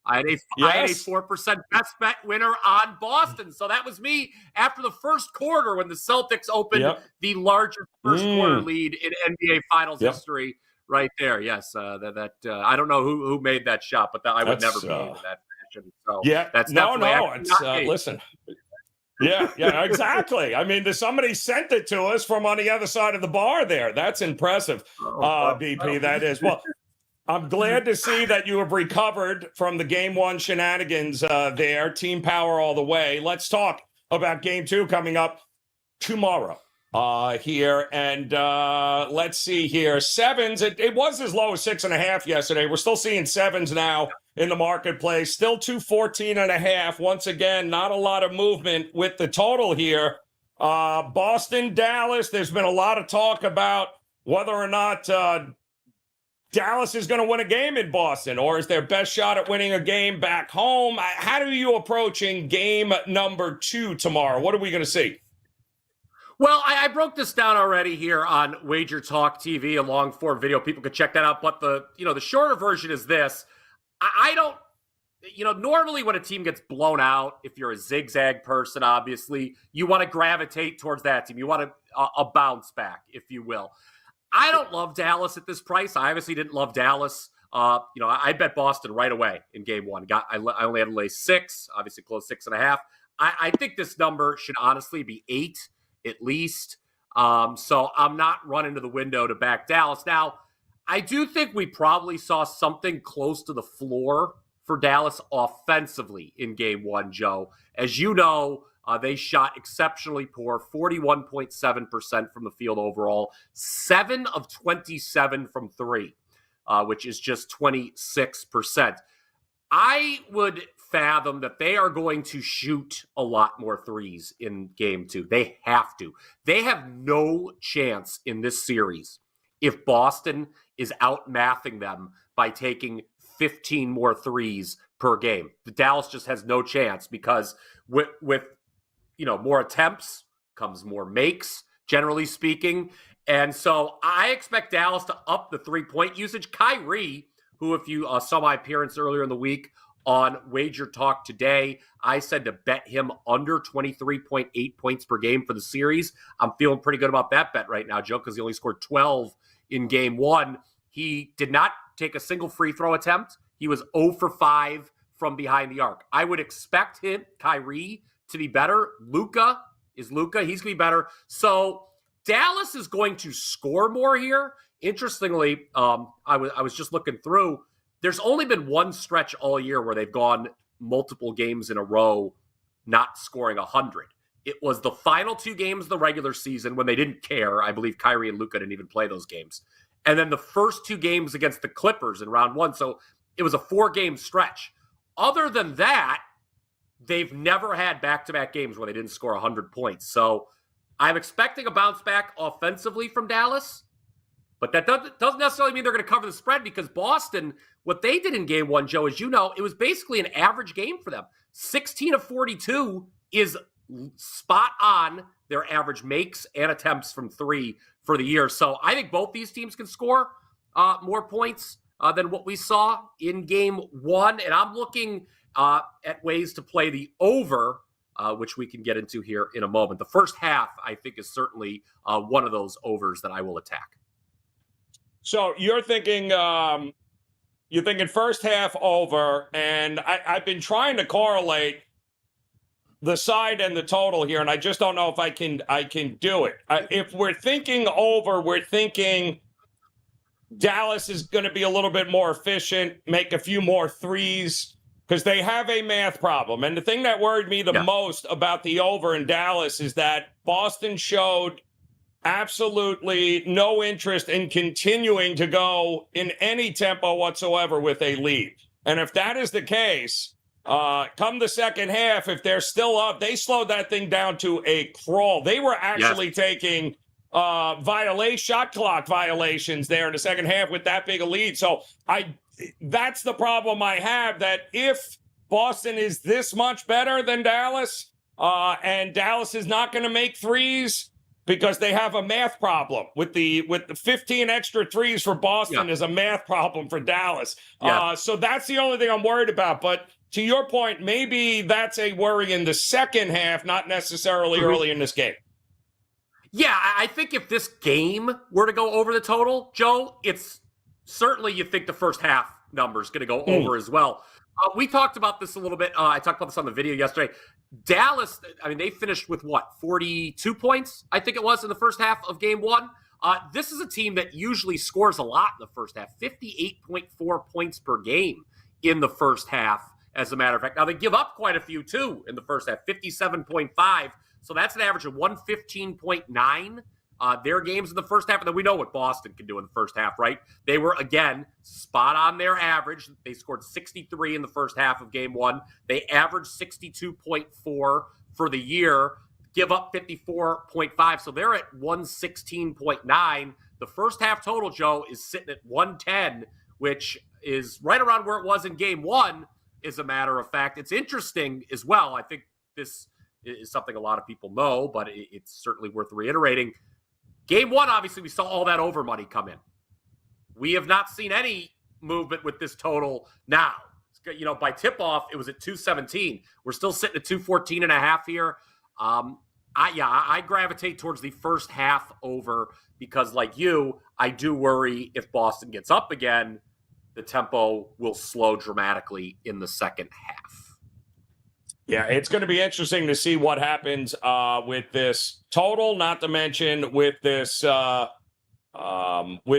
I had a 4% best bet winner on Boston. So that was me after the first quarter when the Celtics opened the largest first quarter lead in NBA Finals history right there. Yes, I don't know who made that shot, but I would never be in that fashion. So that's listen. Yeah, exactly. I mean, somebody sent it to us from on the other side of the bar there. That's impressive, BP, that is. Well, I'm glad to see that you have recovered from the Game 1 shenanigans there. Team power all the way. Let's talk about Game 2 coming up tomorrow here. And let's see here. Sevens, it was as low as 6.5 yesterday. We're still seeing sevens now in the marketplace. Still 214.5. Once again, not a lot of movement with the total here. Boston, Dallas, there's been a lot of talk about whether or not Dallas is going to win a game in Boston, or is their best shot at winning a game back home? How are you approaching game number 2 tomorrow? What are we going to see? Well, I broke this down already here on WagerTalk TV, a long form video. People could check that out. But the shorter version is this. I don't, normally when a team gets blown out, if you're a zigzag person, obviously, you want to gravitate towards that team. You want a bounce back, if you will. I don't love Dallas at this price. I obviously didn't love Dallas. I bet Boston right away in Game 1. I only had to lay 6, obviously close 6.5. I think this number should honestly be 8 at least. So I'm not running to the window to back Dallas. Now, I do think we probably saw something close to the floor for Dallas offensively in Game 1, Joe. As you know, they shot exceptionally poor, 41.7% from the field overall, 7 of 27 from 3, which is just 26%. I would fathom that they are going to shoot a lot more threes in Game 2. They have to. They have no chance in this series if Boston is out-mathing them by taking 15 more threes per game. The Dallas just has no chance because with more attempts comes more makes, generally speaking. And so I expect Dallas to up the three-point usage. Kyrie, who, if you saw my appearance earlier in the week on WagerTalk today, I said to bet him under 23.8 points per game for the series. I'm feeling pretty good about that bet right now, Joe, because he only scored 12 in Game 1. He did not take a single free throw attempt. He was 0 for 5 from behind the arc. I would expect Kyrie, to be better. Luka. He's going to be better. So Dallas is going to score more here. Interestingly, I was just looking through. There's only been one stretch all year where they've gone multiple games in a row not scoring 100. It was the final 2 games of the regular season when they didn't care. I believe Kyrie and Luka didn't even play those games. And then the first 2 games against the Clippers in round 1. So it was a 4-game stretch. Other than that, they've never had back-to-back games where they didn't score 100 points. So I'm expecting a bounce back offensively from Dallas, but that doesn't necessarily mean they're going to cover the spread because Boston, what they did in Game 1, Joe, as you know, it was basically an average game for them. 16 of 42 is spot on their average makes and attempts from 3 for the year. So I think both these teams can score more points than what we saw in Game 1, and I'm looking at ways to play the over which we can get into here in a moment. The first half, I think, is certainly one of those overs that I will attack. So you're thinking first half over, and I've been trying to correlate the side and the total here, and I just don't know if I can do it. If we're thinking over, we're thinking Dallas is going to be a little bit more efficient, make a few more threes, because they have a math problem. And the thing that worried me the most about the over in Dallas is that Boston showed absolutely no interest in continuing to go in any tempo whatsoever with a lead. And if that is the case, come the second half, if they're still up, they slowed that thing down to a crawl. They were actually taking shot clock violations there in the second half with that big a lead. So that's the problem I have, that if Boston is this much better than Dallas, and Dallas is not going to make threes because they have a math problem with the 15 extra threes for Boston is a math problem for Dallas. So that's the only thing I'm worried about. But to your point, maybe that's a worry in the second half, not necessarily early in this game. Yeah, I think if this game were to go over the total, Joe, it's certainly you think the first half number is going to go over as well. We talked about this a little bit. I talked about this on the video yesterday. Dallas, I mean, they finished with 42 points, I think it was, in the first half of game one. This is a team that usually scores a lot in the first half, 58.4 points per game in the first half, as a matter of fact. Now, they give up quite a few, too, in the first half, 57.5. So that's an average of 115.9. Their games in the first half, and then we know what Boston can do in the first half, right? They were, again, spot on their average. They scored 63 in the first half of game one. They averaged 62.4 for the year, give up 54.5. So they're at 116.9. The first half total, Joe, is sitting at 110, which is right around where it was in game one, as a matter of fact. It's interesting as well. I think this is something a lot of people know, but it's certainly worth reiterating. Game one, obviously, we saw all that over money come in. We have not seen any movement with this total now. You know, by tip-off, it was at 217. We're still sitting at 214.5 here. I gravitate towards the first half over because, like you, I do worry if Boston gets up again, the tempo will slow dramatically in the second half. Yeah, it's going to be interesting to see what happens with this total, not to mention with this with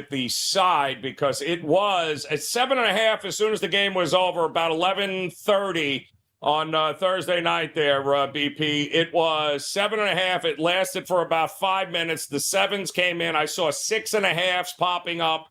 the side, because it was at 7.5 as soon as the game was over, about 11:30 on Thursday night there, BP. It was 7.5. It lasted for about 5 minutes. The sevens came in. I saw 6.5s popping up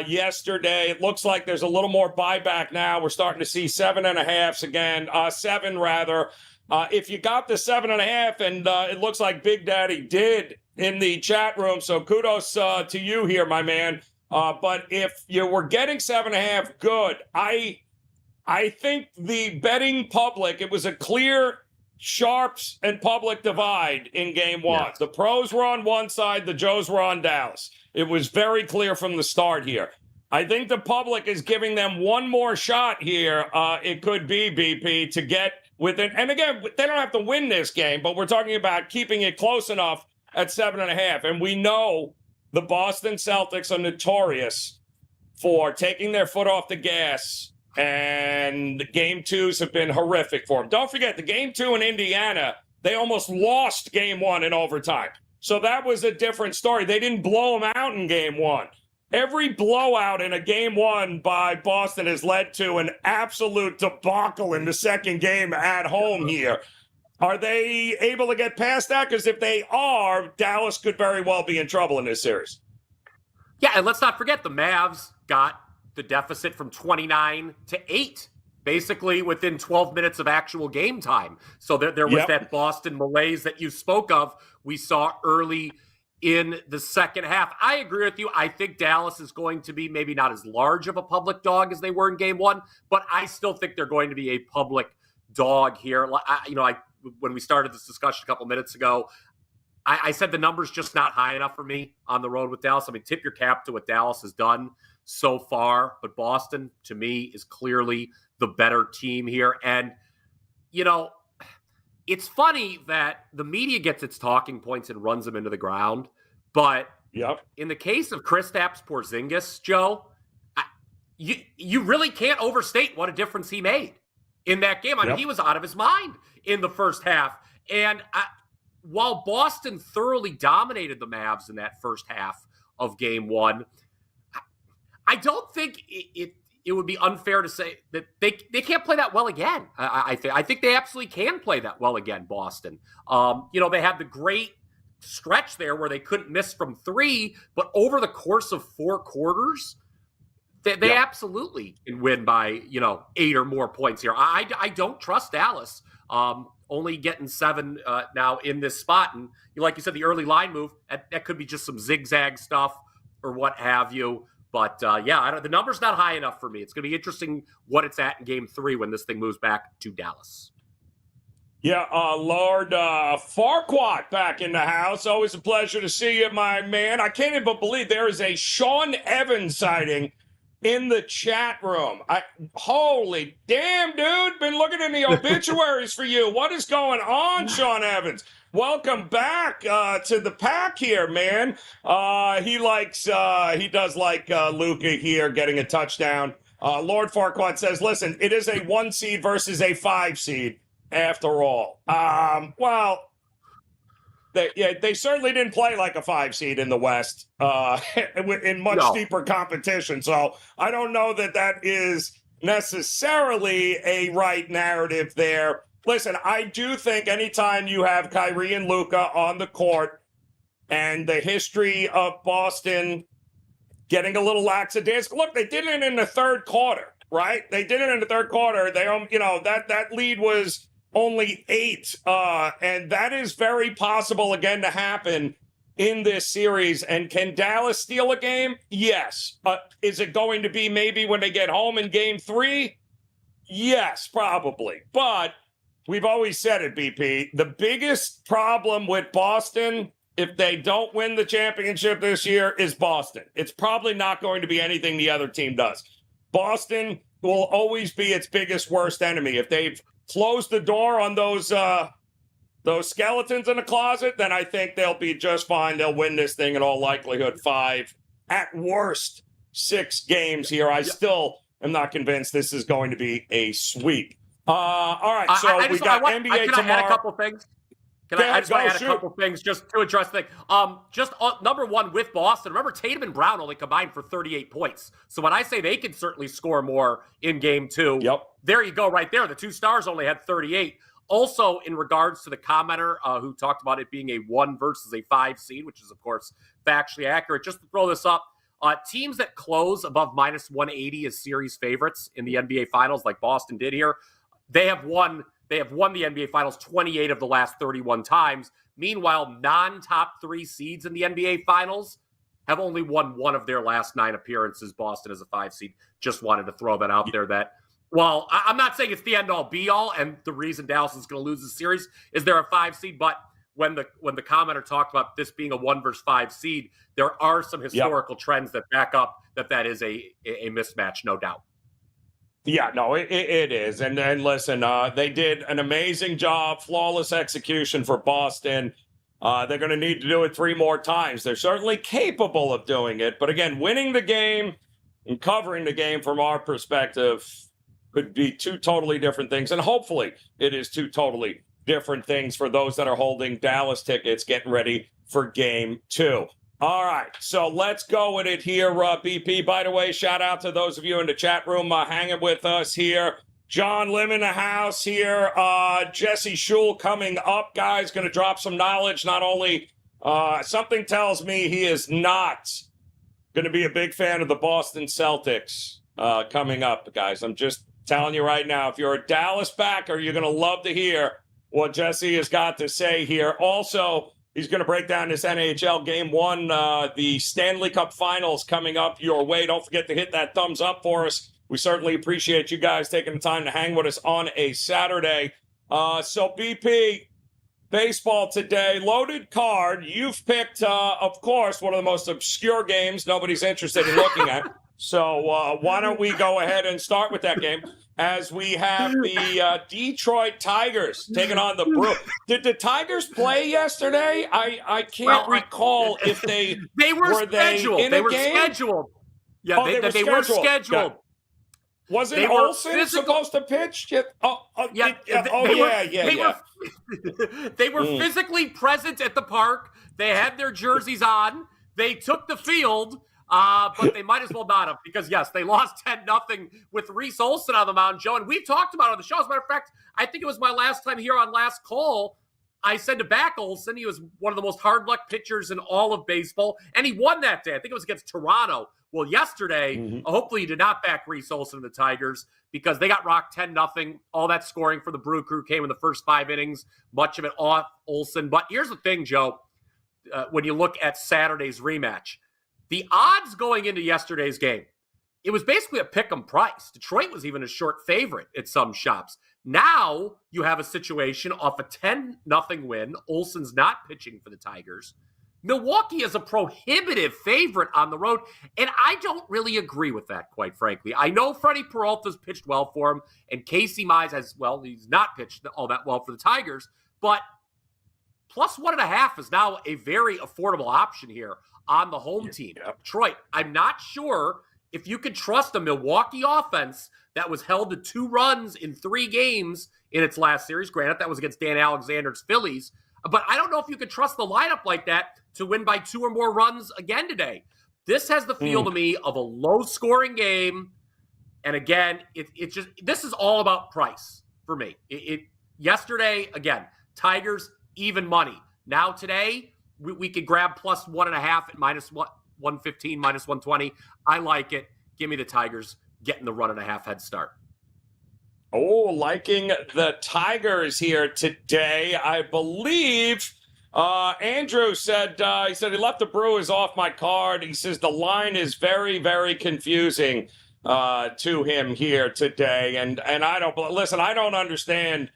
yesterday. It looks like there's a little more buyback now. We're starting to see 7.5s again, 7 rather. If you got the 7.5, and it looks like Big Daddy did in the chat room, so kudos to you here, my man. But if you were getting 7.5, good. I think the betting public, it was a clear sharps and public divide in game one. Yeah. The pros were on one side, the Joes were on Dallas. It was very clear from the start here. I think the public is giving them one more shot here. It could be, BP, to get within. And again, they don't have to win this game, but we're talking about keeping it close enough at 7.5. And we know the Boston Celtics are notorious for taking their foot off the gas, and game twos have been horrific for them. Don't forget, the game two in Indiana, they almost lost game one in overtime. So that was a different story. They didn't blow them out in game one. Every blowout in a game one by Boston has led to an absolute debacle in the second game at home here. Are they able to get past that? Because if they are, Dallas could very well be in trouble in this series. Yeah, and let's not forget the Mavs got the deficit from 29 to 8, basically within 12 minutes of actual game time. So there was that Boston malaise that you spoke of we saw early in the second half. I agree with you. I think Dallas is going to be maybe not as large of a public dog as they were in game one, but I still think they're going to be a public dog here. When we started this discussion a couple minutes ago, I said the number's just not high enough for me on the road with Dallas. I mean, tip your cap to what Dallas has done so far, but Boston, to me, is clearly the better team here. And, it's funny that the media gets its talking points and runs them into the ground. But in the case of Kristaps Porzingis, Joe, you really can't overstate what a difference he made in that game. I mean, he was out of his mind in the first half. And while Boston thoroughly dominated the Mavs in that first half of game one, I don't think it would be unfair to say that they can't play that well again. I think they absolutely can play that well again, Boston. They had the great stretch there where they couldn't miss from three, but over the course of 4 quarters, they absolutely can win by 8 or more points here. I don't trust Dallas. Only getting 7 now in this spot, and like you said, the early line move that could be just some zigzag stuff or what have you. But the number's not high enough for me. It's going to be interesting what it's at in game 3 when this thing moves back to Dallas. Yeah, Lord Farquaad back in the house. Always a pleasure to see you, my man. I can't even believe there is a Sean Evans sighting in the chat room. Holy damn, dude. Been looking in the obituaries for you. What is going on, Sean Evans? Welcome back to the pack here, man. He does like Luka here getting a touchdown. Lord Farquaad says, listen, it is a 1 seed versus a 5 seed after all. They certainly didn't play like a 5 seed in the West in much deeper competition. So I don't know that is necessarily a right narrative there. Listen, I do think anytime you have Kyrie and Luka on the court and the history of Boston getting a little lackadaisical. Look, they did it in the third quarter, right? They did it in the third quarter. They, that lead was only 8, and that is very possible again to happen in this series. And can Dallas steal a game? Yes. Is it going to be maybe when they get home in game 3? Yes, probably. But we've always said it, BP. The biggest problem with Boston, if they don't win the championship this year, is Boston. It's probably not going to be anything the other team does. Boston will always be its biggest, worst enemy. If they've closed the door on those skeletons in the closet, then I think they'll be just fine. They'll win this thing in all likelihood 5, at worst 6 games here. I still am not convinced this is going to be a sweep. All right, so we got NBA tomorrow. Can I add a couple things? I just want to add a couple things just to address the thing. Number one, with Boston, remember Tatum and Brown only combined for 38 points. So when I say they can certainly score more in game 2, there you go right there. The 2 stars only had 38. Also, in regards to the commenter who talked about it being a 1 versus a 5 seed, which is, of course, factually accurate, just to throw this up, teams that close above minus 180 as series favorites in the NBA Finals, like Boston did here, they have won the NBA Finals 28 of the last 31 times. Meanwhile, non-top 3 seeds in the NBA Finals have only won 1 of their last 9 appearances. Boston is a 5 seed. Just wanted to throw that out there. That, well, I'm not saying it's the end-all, be-all, and the reason Dallas is going to lose the series is they're a 5 seed. But when the commenter talked about this being a 1 versus 5 seed, there are some historical trends that back up that is a mismatch, no doubt. Yeah, no, it is. And listen, they did an amazing job, flawless execution for Boston. They're going to need to do it 3 more times. They're certainly capable of doing it. But again, winning the game and covering the game from our perspective could be 2 totally different things. And hopefully it is 2 totally different things for those that are holding Dallas tickets, getting ready for game 2. All right, so let's go with it here, BP. By the way, shout out to those of you in the chat room hanging with us here. John Lim in the house here. Jesse Schule coming up, guys. Going to drop some knowledge. Not only something tells me he is not going to be a big fan of the Boston Celtics coming up, guys. I'm just telling you right now, if you're a Dallas backer, you're going to love to hear what Jesse has got to say here. Also, he's going to break down this NHL Game 1, the Stanley Cup Finals coming up your way. Don't forget to hit that thumbs up for us. We certainly appreciate you guys taking the time to hang with us on a Saturday. So, BP, baseball today. Loaded card. You've picked, of course, one of the most obscure games nobody's interested in looking at. So why don't we go ahead and start with that game as we have the Detroit Tigers taking on the Brewers. Did the Tigers play yesterday? I can't recall if they were scheduled. They were scheduled. Yeah, oh, they were scheduled. Wasn't Olsen supposed to pitch? They were physically present at the park. They had their jerseys on. They took the field, but they might as well not have because, yes, they lost 10-0 with Reese Olson on the mound, Joe. And we've talked about it on the show. As a matter of fact, I think it was my last time here on Last Call. I said to back Olson, he was one of the most hard luck pitchers in all of baseball, and he won that day. I think it was against Toronto. Well, yesterday, hopefully you did not back Reese Olson and the Tigers because they got rocked 10-0. All that scoring for the Brew Crew came in the first 5 innings, much of it off Olson. But here's the thing, Joe, when you look at Saturday's rematch, the odds going into yesterday's game, it was basically a pick-em price. Detroit was even a short favorite at some shops. Now you have a situation off a 10-0 win. Olson's not pitching for the Tigers. Milwaukee is a prohibitive favorite on the road, and I don't really agree with that, quite frankly. I know Freddie Peralta's pitched well for him, and Casey Mize has, well, he's not pitched all that well for the Tigers, but plus 1.5 is now a very affordable option here on the home team. Detroit, I'm not sure if you could trust a Milwaukee offense that was held to 2 runs in 3 games in its last series. Granted, that was against Dan Alexander's Phillies. But I don't know if you could trust the lineup like that to win by 2 or more runs again today. This has the feel to me of a low-scoring game. And again, it just this is all about price for me. Yesterday, again, Tigers, even money. Now today, we could grab plus 1.5 at minus 115, minus 120. I like it. Give me the Tigers getting the 1.5 head start. Oh, liking the Tigers here today. I believe Andrew said he left the Brewers off my card. He says the line is very, very confusing to him here today. And I don't understand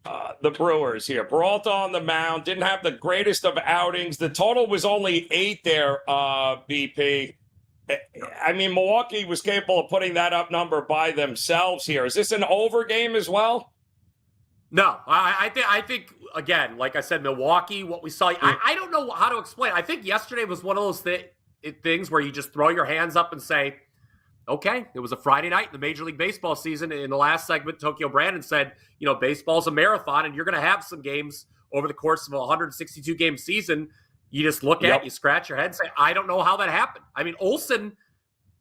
the Brewers here. Peralta on the mound, didn't have the greatest of outings. The total was only 8 there, BP. I mean, Milwaukee was capable of putting that up number by themselves here. Is this an over game as well? No, I think again, like I said, Milwaukee, what we saw, I don't know how to explain. I think yesterday was one of those things where you just throw your hands up and say, okay, it was a Friday night in the Major League Baseball season. In the last segment, Tokyo Brandon said, baseball's a marathon and you're going to have some games over the course of a 162-game season. You just look at it, you scratch your head and say, I don't know how that happened. I mean, Olson,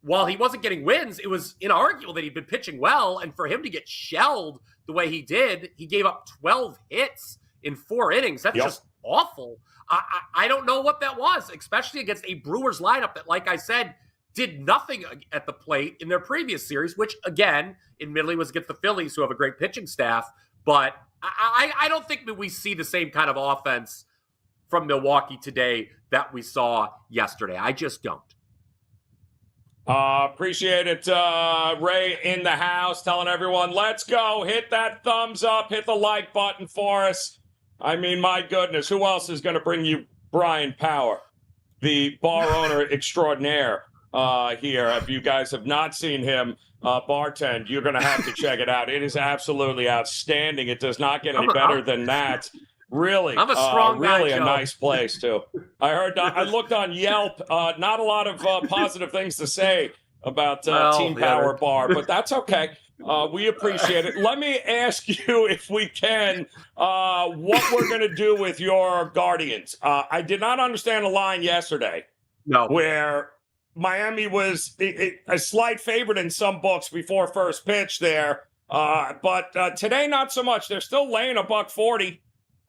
while he wasn't getting wins, it was inarguable that he'd been pitching well. And for him to get shelled the way he did, he gave up 12 hits in 4 innings. That's just awful. I don't know what that was, especially against a Brewers lineup that, like I said, did nothing at the plate in their previous series, which, again, admittedly was against the Phillies, who have a great pitching staff. But I don't think that we see the same kind of offense from Milwaukee today that we saw yesterday. I just don't. Appreciate it, Ray in the house, telling everyone, let's go, hit that thumbs up, hit the like button for us. I mean, my goodness, who else is going to bring you Bryan Power, the bar owner extraordinaire here? If you guys have not seen him bartend, you're going to have to check it out. It is absolutely outstanding. It does not get any better than that. Really, I'm a strong guy, really Joe. A nice place too. I heard. I looked on Yelp. Not a lot of positive things to say about Team Power Bar, but that's okay. We appreciate it. Let me ask you, if we can, what we're going to do with your Guardians. I did not understand the line yesterday. No, where Miami was a slight favorite in some books before first pitch there, but today not so much. They're still laying $140.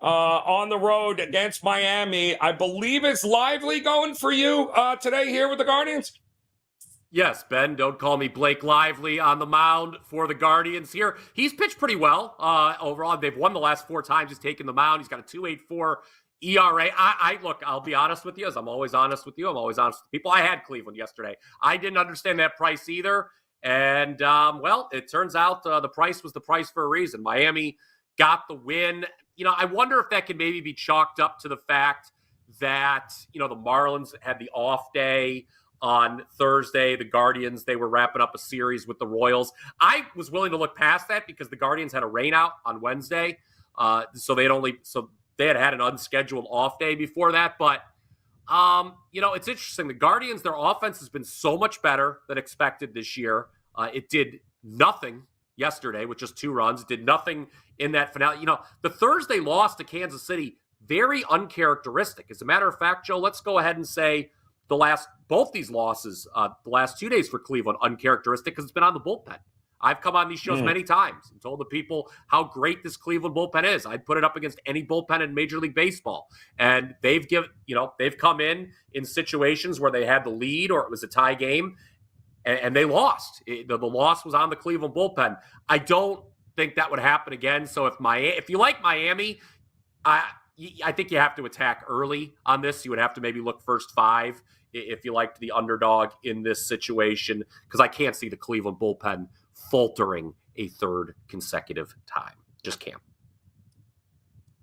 On the road against Miami. I believe it's Lively going for you today here with the Guardians. Yes, Ben, don't call me Blake Lively on the mound for the Guardians here. He's pitched pretty well overall. They've won the last 4 times he's taken the mound. He's got a 2.84 ERA. Look, I'll be honest with you, as I'm always honest with you. I'm always honest with people. I had Cleveland yesterday. I didn't understand that price either. And, it turns out the price was the price for a reason. Miami got the win. I wonder if that can maybe be chalked up to the fact that, the Marlins had the off day on Thursday. The Guardians, they were wrapping up a series with the Royals. I was willing to look past that because the Guardians had a rain out on Wednesday. So they had an unscheduled off day before that. But, it's interesting. The Guardians, their offense has been so much better than expected this year. It did nothing yesterday with just 2 runs. It did nothing in that finale. The Thursday loss to Kansas City, very uncharacteristic. As a matter of fact, Joe, let's go ahead and say both these losses, the last 2 days for Cleveland, uncharacteristic because it's been on the bullpen. I've come on these shows many times and told the people how great this Cleveland bullpen is. I'd put it up against any bullpen in Major League Baseball. And they've come in situations where they had the lead or it was a tie game and they lost. The loss was on the Cleveland bullpen. I don't think that would happen again. So if you like Miami, I think you have to attack early on this. You would have to maybe look first 5 if you liked the underdog in this situation, because I can't see the Cleveland bullpen faltering a 3rd consecutive time. Just can't.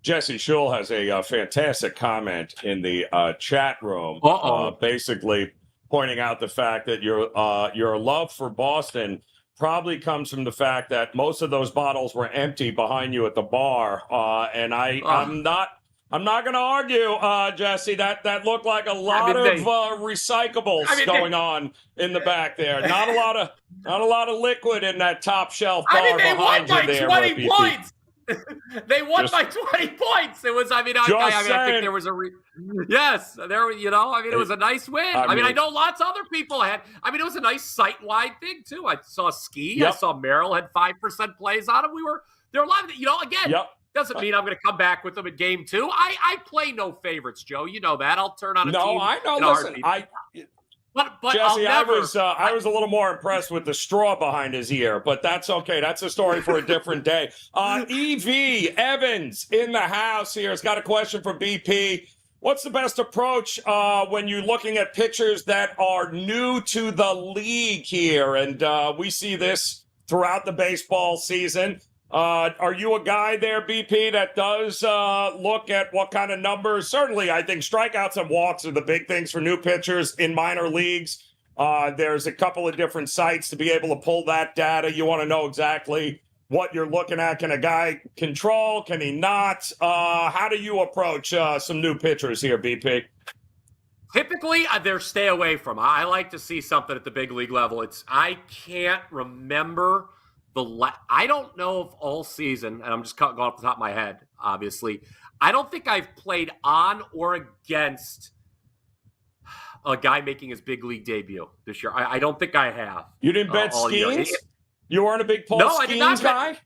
Jesse Schule has a fantastic comment in the chat room, basically pointing out the fact that your love for Boston probably comes from the fact that most of those bottles were empty behind you at the bar, and I'm not going to argue, Jesse. That looked like a lot of recyclables going on in the back there. Not a lot of liquid in that top shelf bar behind you there. 20 points. They won by 20 points. It was. I think there was yes. There. it was a nice win. I know lots of other people had. It was a nice site-wide thing too. I saw Ski. Yep. I saw Merrill had 5% plays on him. There were a lot of. Again. Yep. Doesn't mean I'm going to come back with them in game 2. I play no favorites, Joe. You know that. I'll turn on a team. No, I know. Listen, but Jesse, I was a little more impressed with the straw behind his ear, but that's okay. That's a story for a different day. EV Evans in the house here has got a question for BP. What's the best approach when you're looking at pitchers that are new to the league here? And we see this throughout the baseball season. Are you a guy there, BP, that does look at what kind of numbers? Certainly, I think strikeouts and walks are the big things for new pitchers in minor leagues. There's a couple of different sites to be able to pull that data. You want to know exactly what you're looking at. Can a guy control? Can he not? How do you approach some new pitchers here, BP? Typically, there's stay away from. I like to see something at the big league level. I can't remember I don't know if all season, and I'm just going off the top of my head, obviously, I don't think I've played on or against a guy making his big league debut this year. I don't think I have. You didn't bet Skeens? You weren't a big Paul Skeens guy?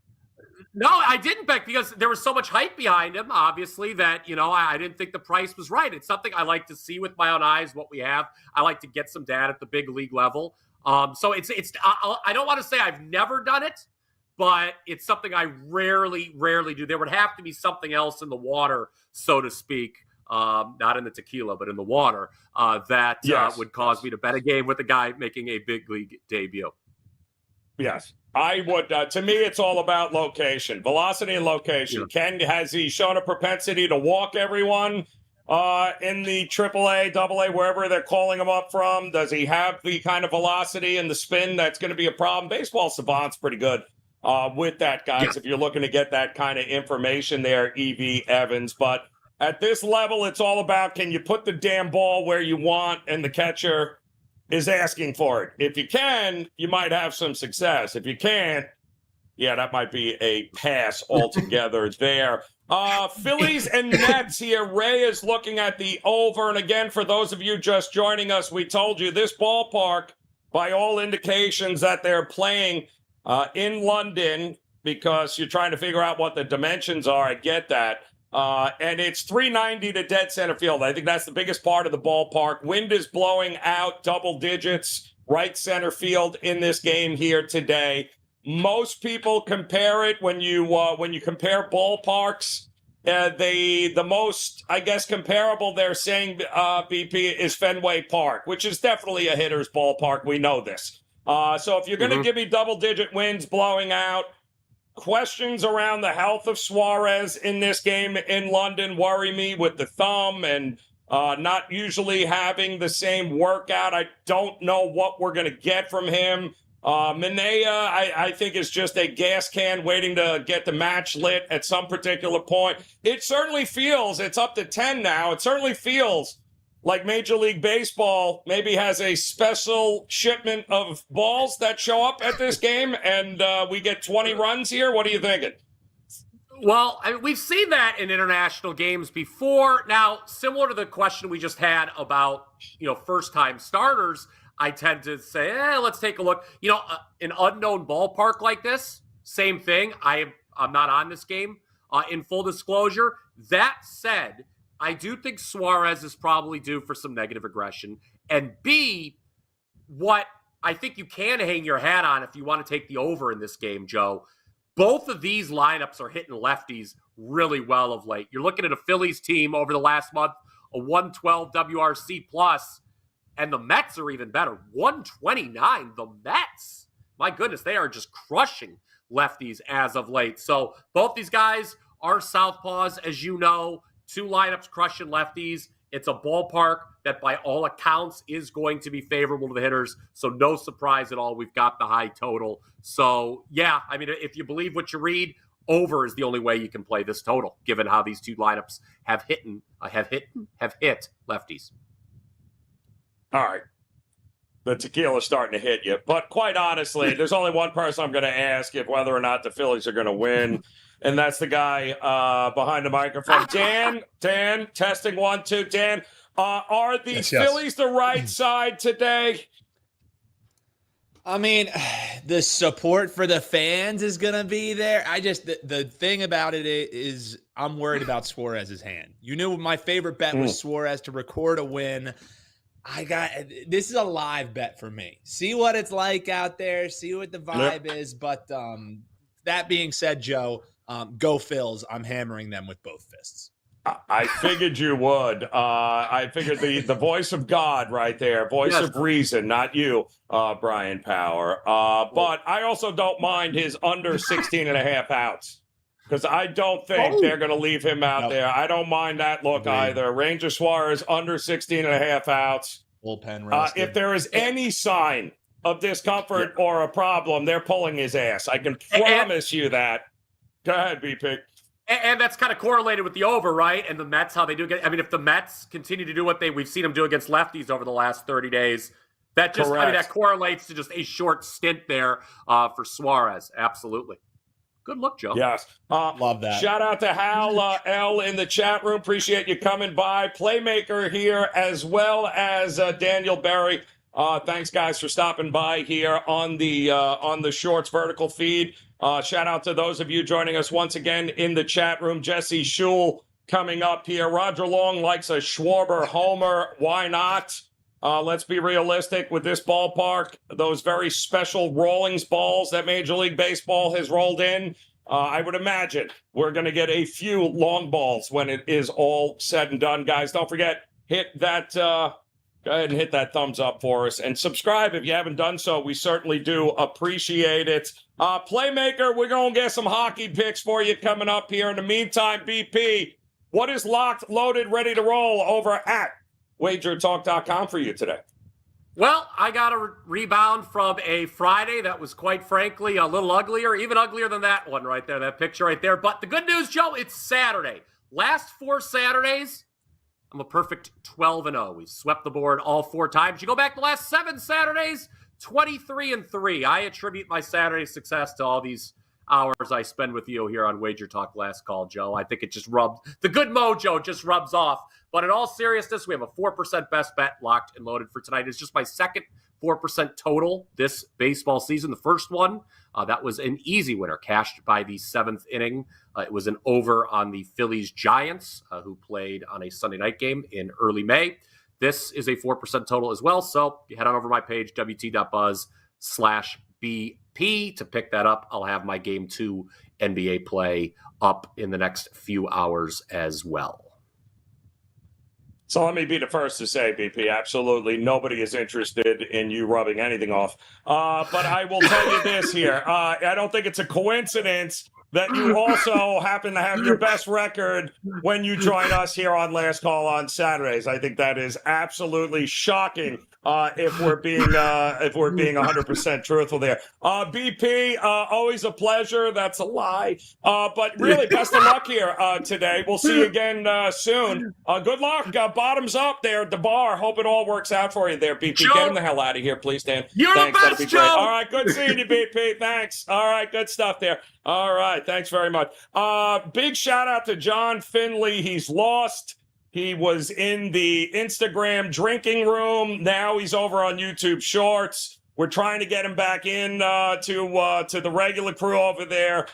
No, I didn't bet because there was so much hype behind him, obviously, that, I didn't think the price was right. It's something I like to see with my own eyes, what we have. I like to get some data at the big league level. So I don't want to say I've never done it, but it's something I rarely do. There would have to be something else in the water, so to speak, not in the tequila, but in the water, that would cause me to bet a game with a guy making a big league debut. Yes. I would. To me, it's all about location, velocity and location. Yeah. Has he shown a propensity to walk everyone in the AAA, AA, wherever they're calling him up from? Does he have the kind of velocity and the spin that's going to be a problem? Baseball Savant's pretty good with that, guys, if you're looking to get that kind of information there, EV Evans. But at this level, it's all about, can you put the damn ball where you want and the catcher is asking for it? If you can, you might have some success. If you can't, that might be a pass altogether there. Phillies and Mets here. Ray is looking at the over. And again, for those of you just joining us, we told you this ballpark, by all indications that they're playing in London, because you're trying to figure out what the dimensions are. I get that. And it's 390 to dead center field. I think that's the biggest part of the ballpark. Wind is blowing out double digits, right center field in this game here today. Most people compare it when you compare ballparks. The most, I guess, comparable they're saying, BP, is Fenway Park, which is definitely a hitter's ballpark. We know this. So if you're going to give me double-digit winds blowing out, questions around the health of Suarez in this game in London worry me with the thumb and not usually having the same workout. I don't know what we're going to get from him. Minea, I think, is just a gas can waiting to get the match lit at some particular point. It certainly feels, it's up to 10 now, it certainly feels like Major League Baseball maybe has a special shipment of balls that show up at this game, and we get 20 runs here. What are you thinking? Well, we've seen that in international games before. Now, similar to the question we just had about, first-time starters, I tend to say, let's take a look. An unknown ballpark like this, same thing. I'm not on this game. In full disclosure, that said, I do think Suarez is probably due for some negative aggression. And B, what I think you can hang your hat on if you want to take the over in this game, Joe, both of these lineups are hitting lefties really well of late. You're looking at a Phillies team over the last month, a 112 WRC plus, and the Mets are even better. 129, the Mets. My goodness, they are just crushing lefties as of late. So both these guys are southpaws, as you know. Two lineups crushing lefties. It's a ballpark that, by all accounts, is going to be favorable to the hitters. So no surprise at all. We've got the high total. So, yeah, I mean, if you believe what you read, over is the only way you can play this total, given how these two lineups have hit lefties. All right. The tequila's starting to hit you. But quite honestly, there's only one person I'm going to ask if whether or not the Phillies are going to win, and that's the guy behind the microphone. Dan, testing 1, 2. Dan, are the Phillies the right side today? I mean, the support for the fans is going to be there. The thing about it is I'm worried about Suarez's hand. You knew my favorite bet was Suarez to record a win. This is a live bet for me. See what it's like out there. See what the vibe is. But that being said, Joe, go Phils. I'm hammering them with both fists. I figured you would. I figured the voice of God right there, voice of reason, not you, Brian Power. But I also don't mind his under 16 and a half outs, because I don't think they're going to leave him out there. I don't mind that look either. Ranger Suarez under 16 and a half outs. Bullpen rested. If there is any sign of discomfort or a problem, they're pulling his ass. I can promise you that. Go ahead, BP. And that's kind of correlated with the over, right? And the Mets, how they do get. I mean, if the Mets continue to do what we've seen them do against lefties over the last 30 days, that just that correlates to just a short stint there for Suarez. Absolutely. Good look, Joe. Yes. Love that. Shout out to Hal L in the chat room. Appreciate you coming by. Playmaker here, as well as Daniel Berry. Thanks, guys, for stopping by here on the Shorts vertical feed. Shout out to those of you joining us once again in the chat room. Jesse Schule coming up here. Roger Long likes a Schwarber homer. Why not? Let's be realistic with this ballpark. Those very special Rawlings balls that Major League Baseball has rolled in. I would imagine we're going to get a few long balls when it is all said and done. Guys, don't forget, hit that... Go ahead and hit that thumbs up for us. And subscribe if you haven't done so. We certainly do appreciate it. Playmaker, we're going to get some hockey picks for you coming up here. In the meantime, BP, what is locked, loaded, ready to roll over at WagerTalk.com for you today? Well, I got a rebound from a Friday that was, quite frankly, a little uglier, even uglier than that one right there, that picture right there. But the good news, Joe, it's Saturday. Last 4 Saturdays, I'm a perfect 12-0. We've swept the board all 4 times. You go back the last 7 Saturdays, 23-3. I attribute my Saturday success to all these hours I spend with you here on Wager Talk Last Call, Joe. I think it just the good mojo just rubs off. But in all seriousness, we have a 4% best bet locked and loaded for tonight. It's just my second 4% total this baseball season. The first one, that was an easy winner, cashed by the 7th inning. It was an over on the Phillies Giants, who played on a Sunday night game in early May. This is a 4% total as well. So you head on over to my page, wt.buzz/BP to pick that up. I'll have my Game 2 NBA play up in the next few hours as well. So let me be the first to say, BP, absolutely nobody is interested in you rubbing anything off. But I will tell you this here. I don't think it's a coincidence that you also happen to have your best record when you join us here on Last Call on Saturdays. I think that is absolutely shocking. If we're being 100% truthful there. BP, always a pleasure. That's a lie. But really, best of luck here today. We'll see you again soon. Good luck. Bottoms up there at the bar. Hope it all works out for you there, BP. Joe, get him the hell out of here, please, Dan. You're Thanks. the That'd be best, great. Joe. All right, good seeing you, BP. Thanks. All right, good stuff there. All right, thanks very much. Big shout out to John Finley. He's lost. He was in the Instagram drinking room. Now he's over on YouTube Shorts. We're trying to get him back in to the regular crew over there.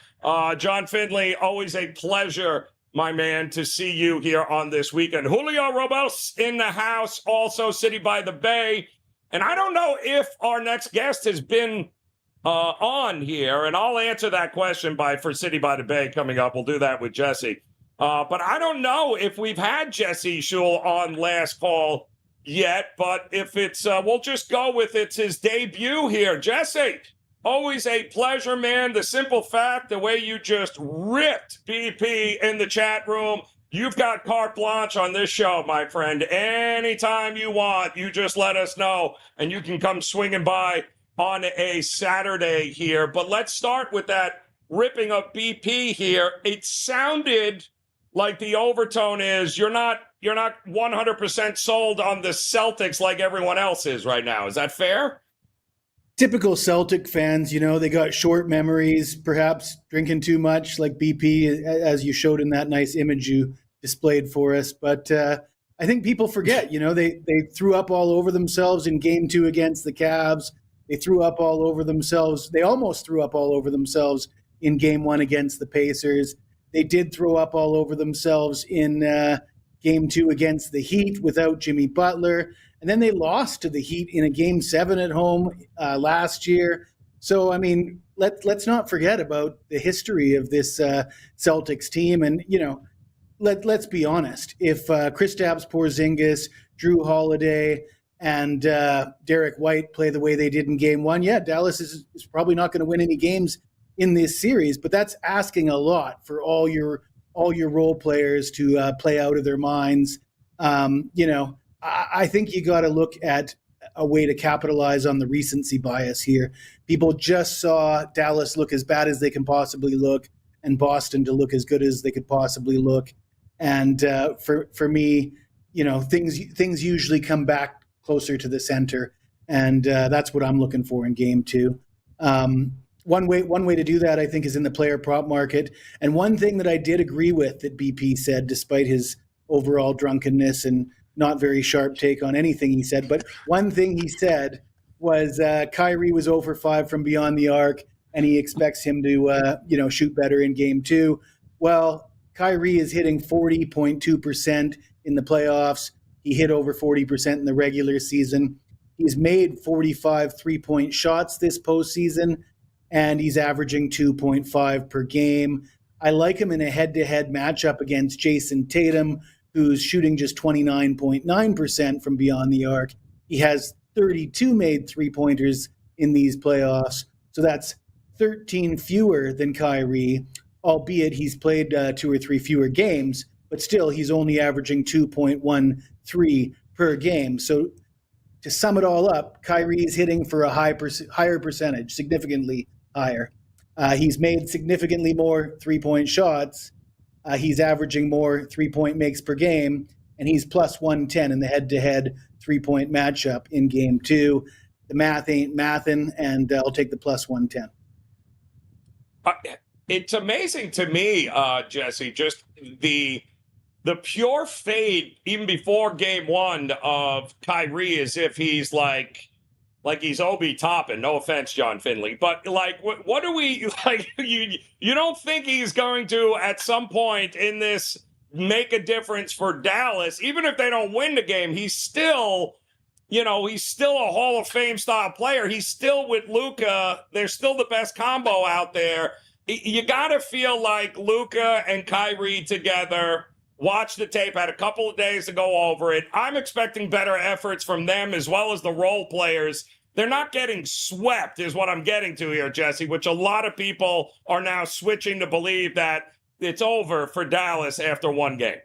John Finley, always a pleasure, my man, to see you here on this weekend. Julio Robles in the house, also City by the Bay. And I don't know if our next guest has been on here, and I'll answer that question for City by the Bay coming up. We'll do that with Jesse. But I don't know if we've had Jesse Schule on Last Call yet, but if it's, we'll just go with it's his debut here. Jesse, always a pleasure, man. The simple fact, the way you just ripped BP in the chat room, you've got carte blanche on this show, my friend. Anytime you want, you just let us know, and you can come swinging by on a Saturday here. But let's start with that ripping of BP here. It sounded like the overtone is you're not 100% sold on the Celtics like everyone else is right now. Is that fair? Typical Celtic fans, they got short memories, perhaps drinking too much like BP, as you showed in that nice image you displayed for us. But I think people forget, they threw up all over themselves in Game 2 against the Cavs. They threw up all over themselves. They almost threw up all over themselves in Game 1 against the Pacers. They did throw up all over themselves in Game 2 against the Heat without Jimmy Butler. And then they lost to the Heat in a Game 7 at home last year. So, I mean, let's not forget about the history of this Celtics team. And, let's be honest. If Kristaps Porzingis, Drew Holiday, and Derek White play the way they did in Game 1, Dallas is probably not going to win any games in this series, but that's asking a lot for all your role players to play out of their minds. I think you got to look at a way to capitalize on the recency bias here. People just saw Dallas look as bad as they can possibly look, and Boston to look as good as they could possibly look. And for me, things usually come back closer to the center, and that's what I'm looking for in Game 2. One way to do that, I think, is in the player prop market. And one thing that I did agree with that BP said, despite his overall drunkenness and not very sharp take on anything he said, but one thing he said was Kyrie was 0 for 5 from beyond the arc, and he expects him to shoot better in Game 2. Well, Kyrie is hitting 40.2% in the playoffs. He hit over 40% in the regular season. He's made 45 three-point shots this postseason, and he's averaging 2.5 per game. I like him in a head-to-head matchup against Jason Tatum, who's shooting just 29.9% from beyond the arc. He has 32 made three-pointers in these playoffs, so that's 13 fewer than Kyrie, albeit he's played 2 or 3 fewer games, but still he's only averaging 2.13 per game. So to sum it all up, Kyrie is hitting for a higher percentage, significantly higher. He's made significantly more three-point shots. He's averaging more three-point makes per game, and he's plus 110 in the head-to-head three-point matchup in Game 2. The math ain't mathin', and I'll take the plus 110. It's amazing to me, Jesse, just the pure fade, even before Game 1 of Kyrie, as if he's like he's Obi Toppin. No offense, John Finley, but what do we like? You don't think he's going to at some point in this make a difference for Dallas, even if they don't win the game? He's still, he's still a Hall of Fame style player. He's still with Luka. They're still the best combo out there. You got to feel like Luka and Kyrie together Watched the tape, had a couple of days to go over it. I'm expecting better efforts from them as well as the role players. They're not getting swept is what I'm getting to here, Jesse, which a lot of people are now switching to believe that it's over for Dallas after one game.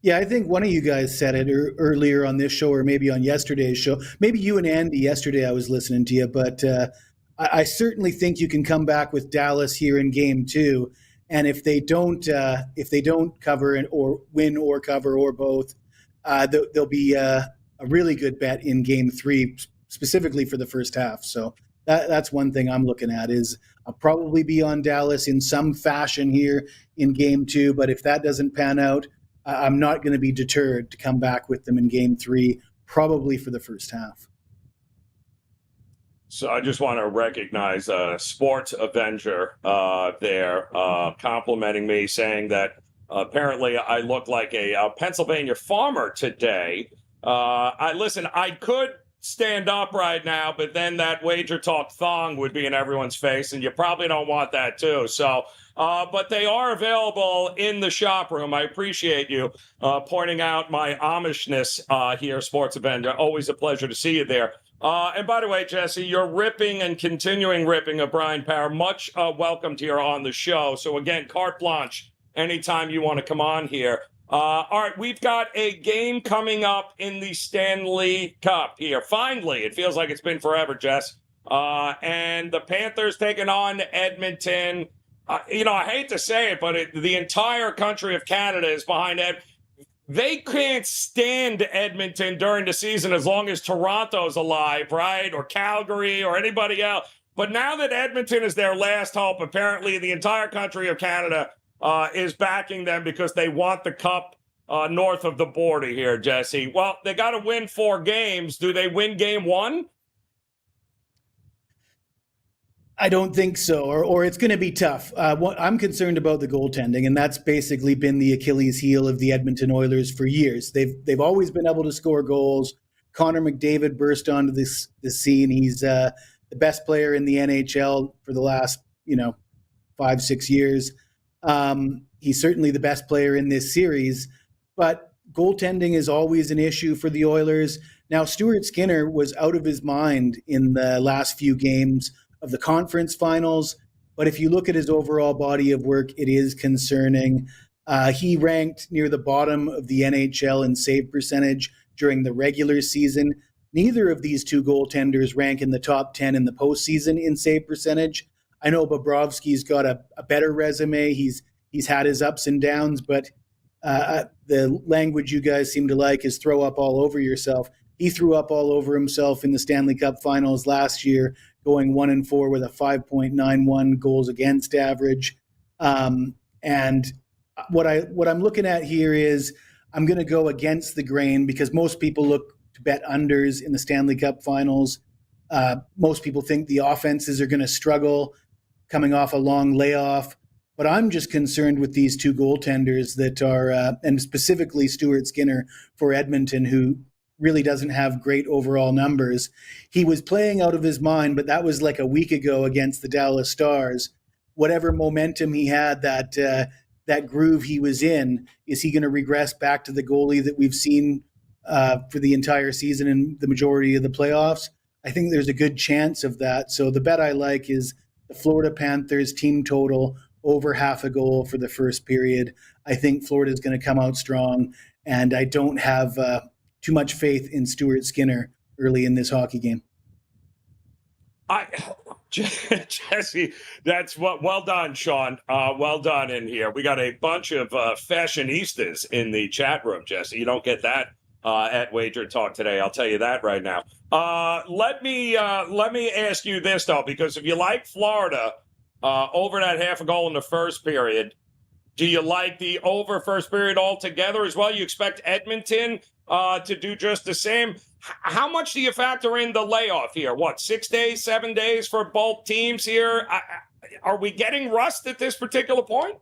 Yeah, I think one of you guys said it earlier on this show or maybe on yesterday's show. Maybe you and Andy yesterday I was listening to you, but I certainly think you can come back with Dallas here in game 2. And if they don't cover or win or cover or both, there'll be a really good bet in game 3, specifically for the first half. So that's one thing I'm looking at is I'll probably be on Dallas in some fashion here in game 2. But if that doesn't pan out, I'm not going to be deterred to come back with them in game 3, probably for the first half. So I just want to recognize Sports Avenger there complimenting me, saying that apparently I look like a Pennsylvania farmer today. I could stand up right now, but then that WagerTalk thong would be in everyone's face, and you probably don't want that too. So, but they are available in the shop room. I appreciate you pointing out my Amishness here, Sports Avenger. Always a pleasure to see you there. And by the way, Jesse, you're ripping and continuing ripping of Bryan Power. Much welcomed here on the show. So again, carte blanche anytime you want to come on here. All right, we've got a game coming up in the Stanley Cup here. Finally, it feels like it's been forever, Jess. And the Panthers taking on Edmonton. I hate to say it, but the entire country of Canada is behind Ed. They can't stand Edmonton during the season as long as Toronto's alive, right? Or Calgary or anybody else. But now that Edmonton is their last hope, apparently the entire country of Canada is backing them because they want the cup north of the border here, Jesse. Well, they got to win 4 games. Do they win game 1? I don't think so, or it's going to be tough. I'm concerned about the goaltending, and that's basically been the Achilles heel of the Edmonton Oilers for years. They've always been able to score goals. Connor McDavid burst onto this scene. He's the best player in the NHL for the last 5-6 years. He's certainly the best player in this series, but goaltending is always an issue for the Oilers. Now, Stuart Skinner was out of his mind in the last few games of the conference finals, but if you look at his overall body of work, it is concerning. He ranked near the bottom of the NHL in save percentage during the regular season. Neither of these two goaltenders rank in the top 10 in the postseason in save percentage. I know Bobrovsky's got a better resume. He's had his ups and downs, but the language you guys seem to like is throw up all over yourself. He threw up all over himself in the Stanley Cup Finals last year, going 1-4 with a 5.91 goals against average. And what I'm looking at here is I'm going to go against the grain because most people look to bet unders in the Stanley Cup Finals. Most people think the offenses are going to struggle coming off a long layoff. But I'm just concerned with these two goaltenders that are, and specifically Stuart Skinner for Edmonton, who really doesn't have great overall numbers. He was playing out of his mind, but that was like a week ago against the Dallas Stars. Whatever momentum he had, that groove he was in, is he going to regress back to the goalie that we've seen for the entire season and the majority of the playoffs? I think there's a good chance of that. So the bet I like is the Florida Panthers team total over half a goal for the first period. I think Florida's going to come out strong, and I don't have too much faith in Stuart Skinner early in this hockey game. Jesse, that's well done, Sean. Well done in here. We got a bunch of fashionistas in the chat room, Jesse. You don't get that at WagerTalk today. I'll tell you that right now. Let me ask you this though, because if you like Florida over that half a goal in the first period, do you like the over first period altogether as well? You expect Edmonton to do just the same? How much do you factor in the layoff here? 6 days, 7 days for both teams here? Are we getting rust at this particular point?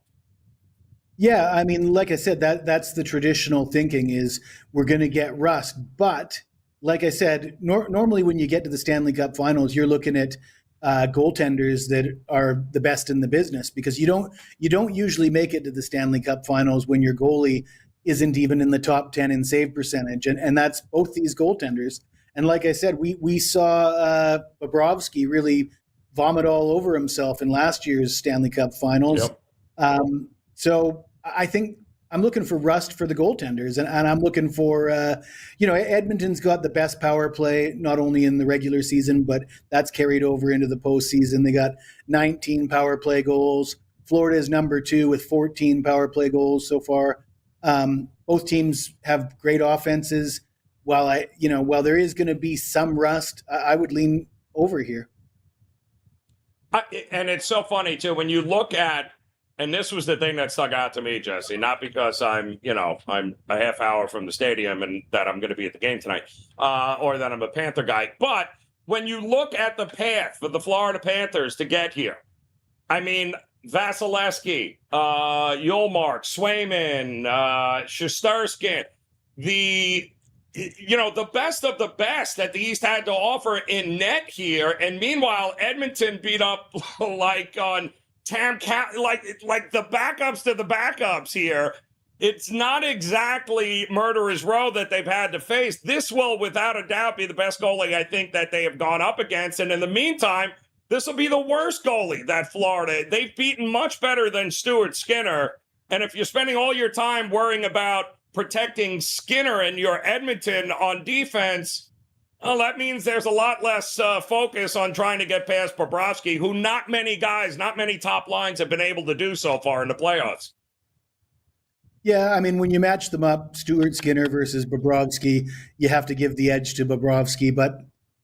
Yeah, I mean, like I said, that's the traditional thinking is we're going to get rust. But like I said, normally when you get to the Stanley Cup Finals, you're looking at goaltenders that are the best in the business, because you don't usually make it to the Stanley Cup Finals when your goalie isn't even in the top 10 in save percentage, and that's both these goaltenders. And like I said, we saw Bobrovsky really vomit all over himself in last year's Stanley Cup Finals. Yep. So I think I'm looking for rust for the goaltenders, and I'm looking for, Edmonton's got the best power play, not only in the regular season, but that's carried over into the postseason. They got 19 power play goals. Florida is number 2 with 14 power play goals so far. Both teams have great offenses. While there is going to be some rust, I would lean over here. And it's so funny too when you look at, and this was the thing that stuck out to me, Jesse, not because I'm a half hour from the stadium and that I'm going to be at the game tonight, or that I'm a Panther guy, but when you look at the path for the Florida Panthers to get here, I mean, Vasilevsky, Ullmark, Swayman, Shesterkin, the best of the best that the East had to offer in net here. And meanwhile, Edmonton beat up like on like the backups to the backups here. It's not exactly murderer's row that they've had to face. This will, without a doubt, be the best goalie I think that they have gone up against. And in the meantime, this will be the worst goalie that Florida. They've beaten much better than Stuart Skinner. And if you're spending all your time worrying about protecting Skinner and your Edmonton on defense, well, that means there's a lot less focus on trying to get past Bobrovsky, who not many top lines have been able to do so far in the playoffs. Yeah, I mean, when you match them up, Stuart Skinner versus Bobrovsky, you have to give the edge to Bobrovsky. But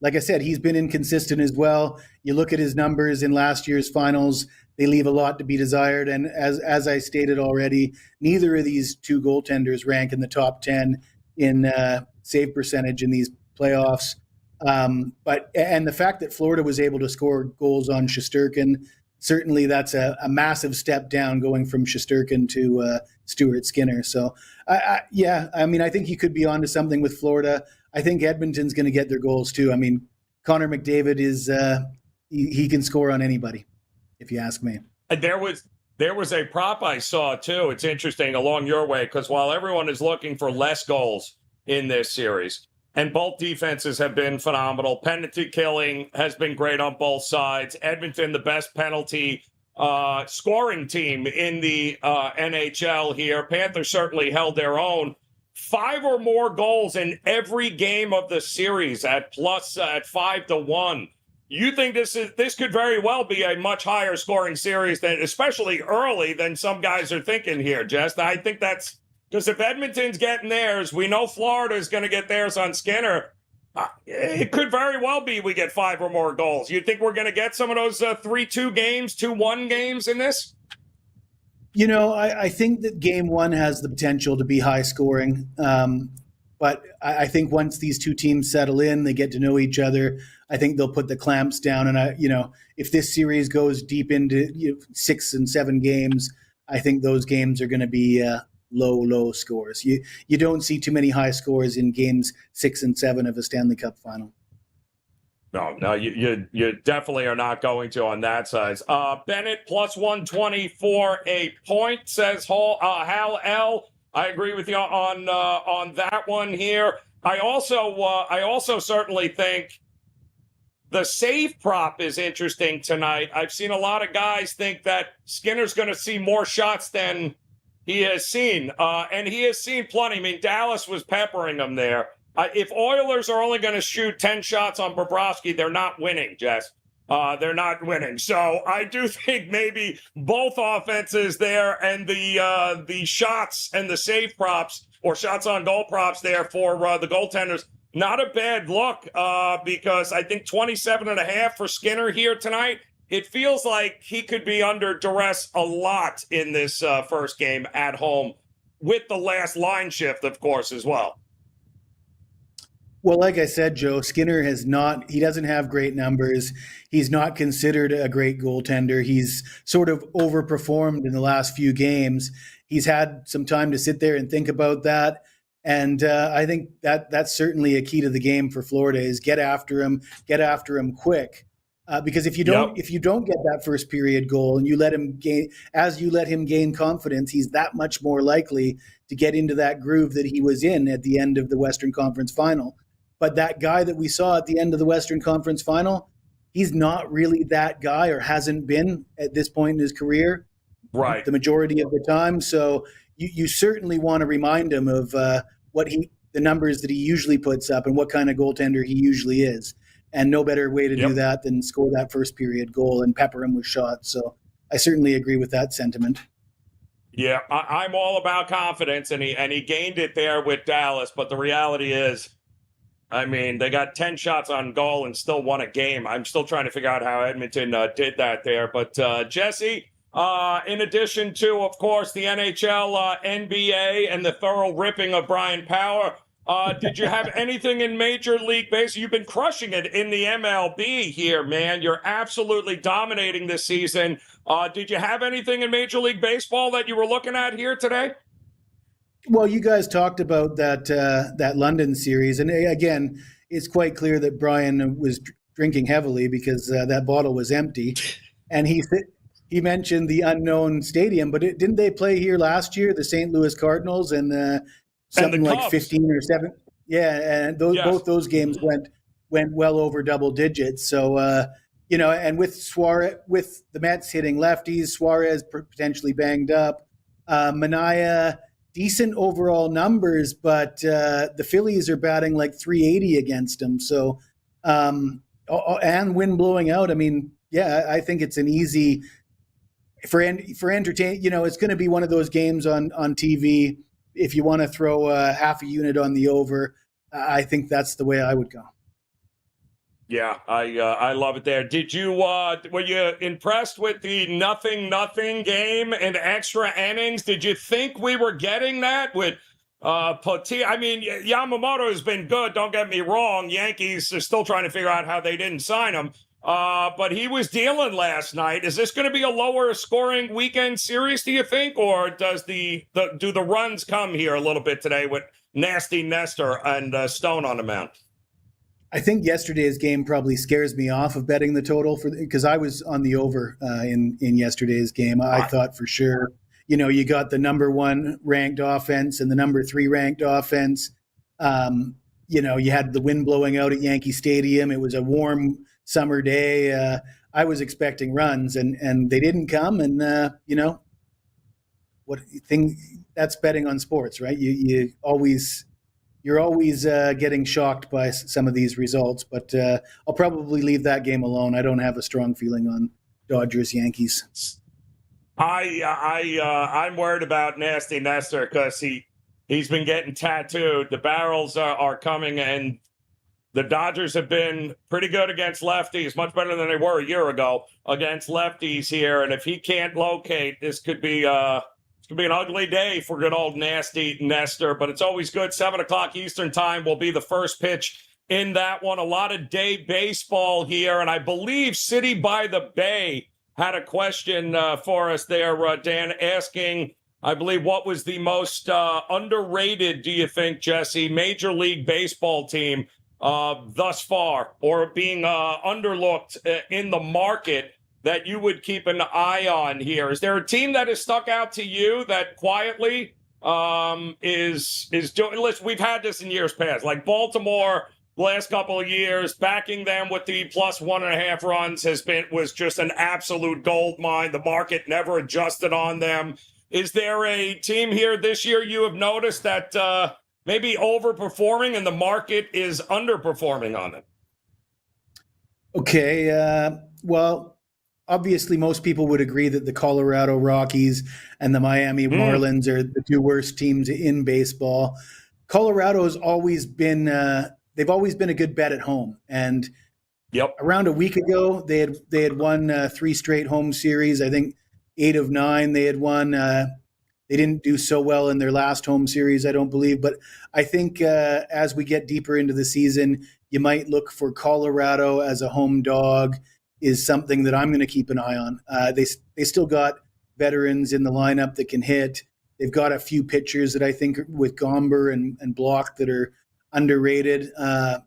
like I said, he's been inconsistent as well. You look at his numbers in last year's finals, they leave a lot to be desired. And as I stated already, neither of these two goaltenders rank in the top 10 in save percentage in these playoffs. But the fact that Florida was able to score goals on Shesterkin, certainly that's a massive step down going from Shesterkin to Stuart Skinner. So, I think you could be onto something with Florida. I think Edmonton's going to get their goals too. I mean, Connor McDavid is he can score on anybody, if you ask me. There was a prop I saw too. It's interesting along your way, because while everyone is looking for less goals in this series, and both defenses have been phenomenal, penalty killing has been great on both sides. Edmonton, the best penalty scoring team in the NHL here. Panthers certainly held their own. 5 or more goals in every game of the series at 5-1. You think this could very well be a much higher scoring series, than, especially early, than some guys are thinking here, Jess? I think that's because if Edmonton's getting theirs, we know Florida is going to get theirs on Skinner. It could very well be we get 5 or more goals. You think we're going to get some of those 3-2 games, 2-1 games in this? You know, I think that game 1 has the potential to be high scoring. But I think once these two teams settle in, they get to know each other, I think they'll put the clamps down. And if this series goes deep into 6 and 7 games, I think those games are going to be low scores. You don't see too many high scores in games 6 and 7 of a Stanley Cup final. No, you definitely are not going to on that size. Bennett plus 120 for a point, says Hal L. I agree with you on that one here. I also certainly think the save prop is interesting tonight. I've seen a lot of guys think that Skinner's going to see more shots than he has seen, and he has seen plenty. I mean, Dallas was peppering him there. If Oilers are only going to shoot 10 shots on Bobrovsky, they're not winning, Jess. They're not winning. So I do think maybe both offenses there and the shots and the save props or shots on goal props there for the goaltenders, not a bad look because I think 27.5 for Skinner here tonight. It feels like he could be under duress a lot in this first game at home with the last line shift, of course, as well. Well, like I said, Joe, Skinner he doesn't have great numbers. He's not considered a great goaltender. He's sort of overperformed in the last few games. He's had some time to sit there and think about that. And I think that's certainly a key to the game for Florida is get after him quick. Because if you don't get that first period goal and you let him gain confidence, he's that much more likely to get into that groove that he was in at the end of the Western Conference Final. But that guy that we saw at the end of the Western Conference Final, he's not really that guy, or hasn't been at this point in his career, right, the majority of the time. So you certainly want to remind him of the numbers that he usually puts up and what kind of goaltender he usually is. And no better way to do that than score that first period goal and pepper him with shots. So I certainly agree with that sentiment. Yeah, I'm all about confidence, and he gained it there with Dallas. But the reality is, I mean, they got 10 shots on goal and still won a game. I'm still trying to figure out how Edmonton did that there. But Jesse, in addition to, of course, the NHL, NBA, and the thorough ripping of Bryan Power, did you have anything in Major League Baseball? You've been crushing it in the MLB here, man. You're absolutely dominating this season. Did you have anything in Major League Baseball that you were looking at here today? Well, you guys talked about that London series, and again, it's quite clear that Bryan was drinking heavily because that bottle was empty. And he mentioned the unknown stadium, but didn't they play here last year, the St. Louis Cardinals, and something like 15 or 7? Yeah, and both those games went well over double digits. So and with Suarez, with the Mets hitting lefties, Suarez potentially banged up, Manaea, decent overall numbers, but the Phillies are batting like 380 against him. So and wind blowing out. I mean, yeah, I think it's an easy for entertain. It's going to be one of those games on TV. If you want to throw half a unit on the over, I think that's the way I would go. Yeah, I love it there. Did you were you impressed with the 0-0 game and extra innings? Did you think we were getting that with Poti? I mean, Yamamoto has been good. Don't get me wrong. Yankees are still trying to figure out how they didn't sign him. But he was dealing last night. Is this going to be a lower scoring weekend series, do you think? Or does do the runs come here a little bit today with Nasty Nestor and Stone on the mound? I think yesterday's game probably scares me off of betting the total because I was on the over in yesterday's game. I thought for sure, you got the number 1 ranked offense and the number 3 ranked offense. You had the wind blowing out at Yankee Stadium. It was a warm summer day. I was expecting runs and they didn't come. And that's betting on sports, right? You're always getting shocked by some of these results, but I'll probably leave that game alone. I don't have a strong feeling on Dodgers Yankees. I'm worried about Nasty Nestor because he's been getting tattooed. The barrels are coming, and the Dodgers have been pretty good against lefties, much better than they were a year ago against lefties here. And if he can't locate, this could be an ugly day for good old Nasty Nestor, but it's always good. 7:00 Eastern time will be the first pitch in that one. A lot of day baseball here, and I believe City by the Bay had a question for us there, Dan, asking, I believe, what was the most underrated, do you think, Jesse, Major League Baseball team thus far, or being underlooked in the market that you would keep an eye on here? Is there a team that has stuck out to you that quietly is doing? Listen, we've had this in years past, like Baltimore. The last couple of years, backing them with the plus 1.5 runs was just an absolute gold mine. The market never adjusted on them. Is there a team here this year you have noticed that maybe overperforming and the market is underperforming on them? Okay, well, obviously, most people would agree that the Colorado Rockies and the Miami Marlins are the 2 worst teams in baseball. Colorado has always been they've always been a good bet at home. And around a week ago, they had won 3 straight home series. I think 8 of 9 they had won. They didn't do so well in their last home series, I don't believe. But I think as we get deeper into the season, you might look for Colorado as a home dog. Is something that I'm going to keep an eye on. They still got veterans in the lineup that can hit. They've got a few pitchers that I think with Gomber and Block that are underrated.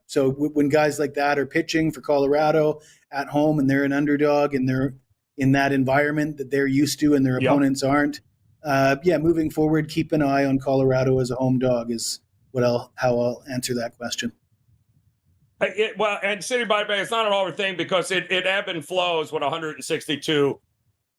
So when guys like that are pitching for Colorado at home and they're an underdog and they're in that environment that they're used to and their opponents aren't, moving forward, keep an eye on Colorado as a home dog is how I'll answer that question. And City by Bay, it's not an over thing because it ebb and flows with 162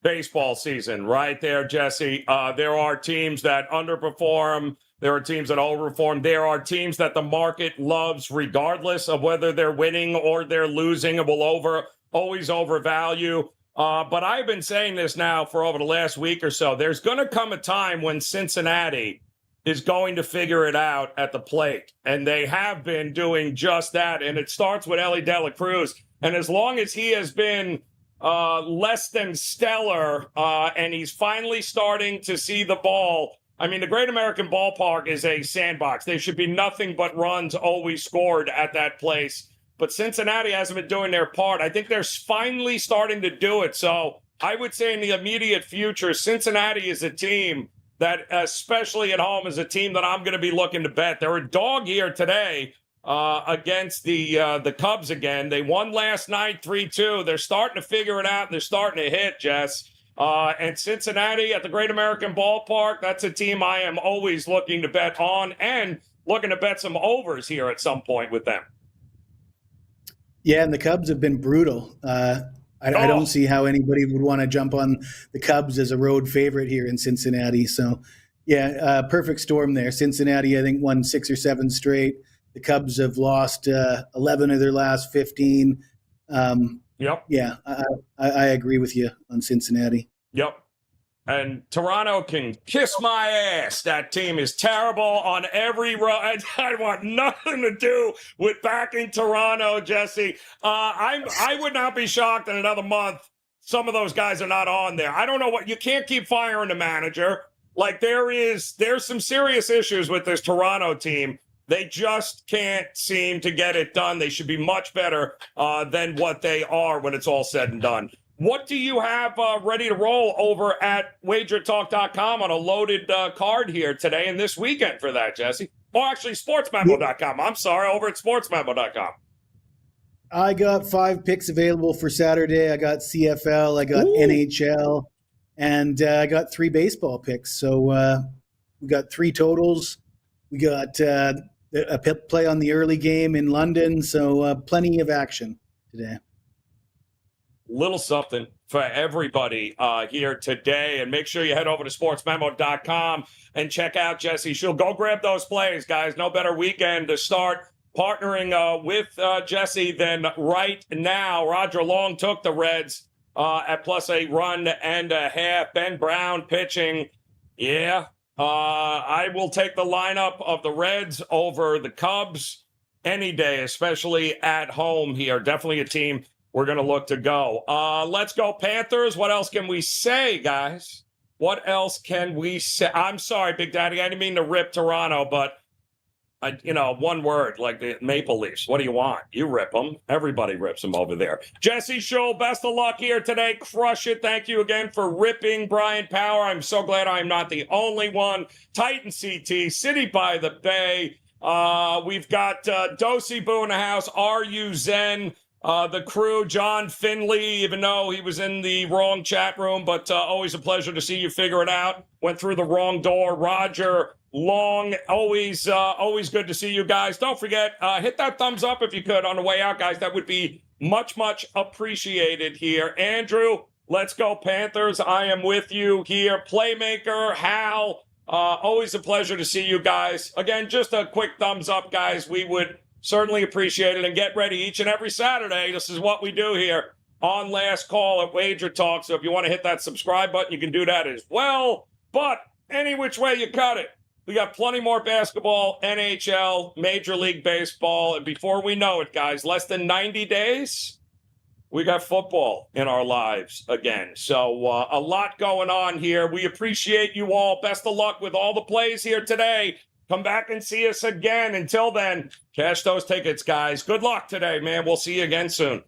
baseball season, right there, Jesse. There are teams that underperform. There are teams that overperform. There are teams that the market loves regardless of whether they're winning or they're losing and will always overvalue. But I've been saying this now for over the last week or so. There's going to come a time when Cincinnati is going to figure it out at the plate. And they have been doing just that. And it starts with Ellie De La Cruz. And as long as he has been less than stellar and he's finally starting to see the ball, I mean, the Great American Ballpark is a sandbox. There should be nothing but runs always scored at that place. But Cincinnati hasn't been doing their part. I think they're finally starting to do it. So I would say in the immediate future, Cincinnati is a team that, especially at home, is a team that I'm going to be looking to bet. They're a dog here today against the Cubs again. They won last night 3-2. They're starting to figure it out. They're starting to hit, Jess. And Cincinnati at the Great American Ballpark, that's a team I am always looking to bet on and looking to bet some overs here at some point with them. Yeah, and the Cubs have been brutal. I don't see how anybody would want to jump on the Cubs as a road favorite here in Cincinnati. So, perfect storm there. Cincinnati, I think, won 6 or 7 straight. The Cubs have lost 11 of their last 15. Yeah, I agree with you on Cincinnati. Yep. And Toronto can kiss my ass. That team is terrible on every row. I want nothing to do with backing Toronto, Jesse. I would not be shocked in another month. Some of those guys are not on there. I don't know what, you can't keep firing the manager. Like there's some serious issues with this Toronto team. They just can't seem to get it done. They should be much better than what they are when it's all said and done. What do you have ready to roll over at WagerTalk.com on a loaded card here today and this weekend for that, Jesse? Oh, actually, SportsMemo.com. I'm sorry, over at SportsMemo.com. I got 5 picks available for Saturday. I got CFL, I got NHL, and I got 3 baseball picks. So we got 3 totals. We got a play on the early game in London, so plenty of action today. Little something for everybody here today. And make sure you head over to sportsmemo.com and check out Jesse Schule. Go grab those plays, guys. No better weekend to start partnering with Jesse than right now. Roger Long took the Reds at plus a run and a half. Ben Brown pitching. Yeah, I will take the lineup of the Reds over the Cubs any day, especially at home here. Definitely a team we're going to look to go. Let's go Panthers. What else can we say, guys? What else can we say? I'm sorry, Big Daddy. I didn't mean to rip Toronto, but, one word, like the Maple Leafs. What do you want? You rip them. Everybody rips them over there. Jesse Schule, best of luck here today. Crush it. Thank you again for ripping Brian Power. I'm so glad I'm not the only one. Titan CT, City by the Bay. We've got Dosey Boo in the house. Are you Zen? The crew, John Finley, even though he was in the wrong chat room, but always a pleasure to see you figure it out. Went through the wrong door. Roger Long, always good to see you guys. Don't forget, hit that thumbs up if you could on the way out, guys. That would be much, much appreciated here. Andrew, let's go Panthers. I am with you here. Playmaker, Hal, always a pleasure to see you guys. Again, just a quick thumbs up, guys. We would certainly appreciate it, and get ready each and every Saturday. This is what we do here on Last Call at Wager Talk. So if you want to hit that subscribe button, you can do that as well. But any which way you cut it, we got plenty more basketball, NHL, Major League Baseball. And before we know it, guys, less than 90 days, we got football in our lives again. So a lot going on here. We appreciate you all. Best of luck with all the plays here today. Come back and see us again. Until then, cash those tickets, guys. Good luck today, man. We'll see you again soon.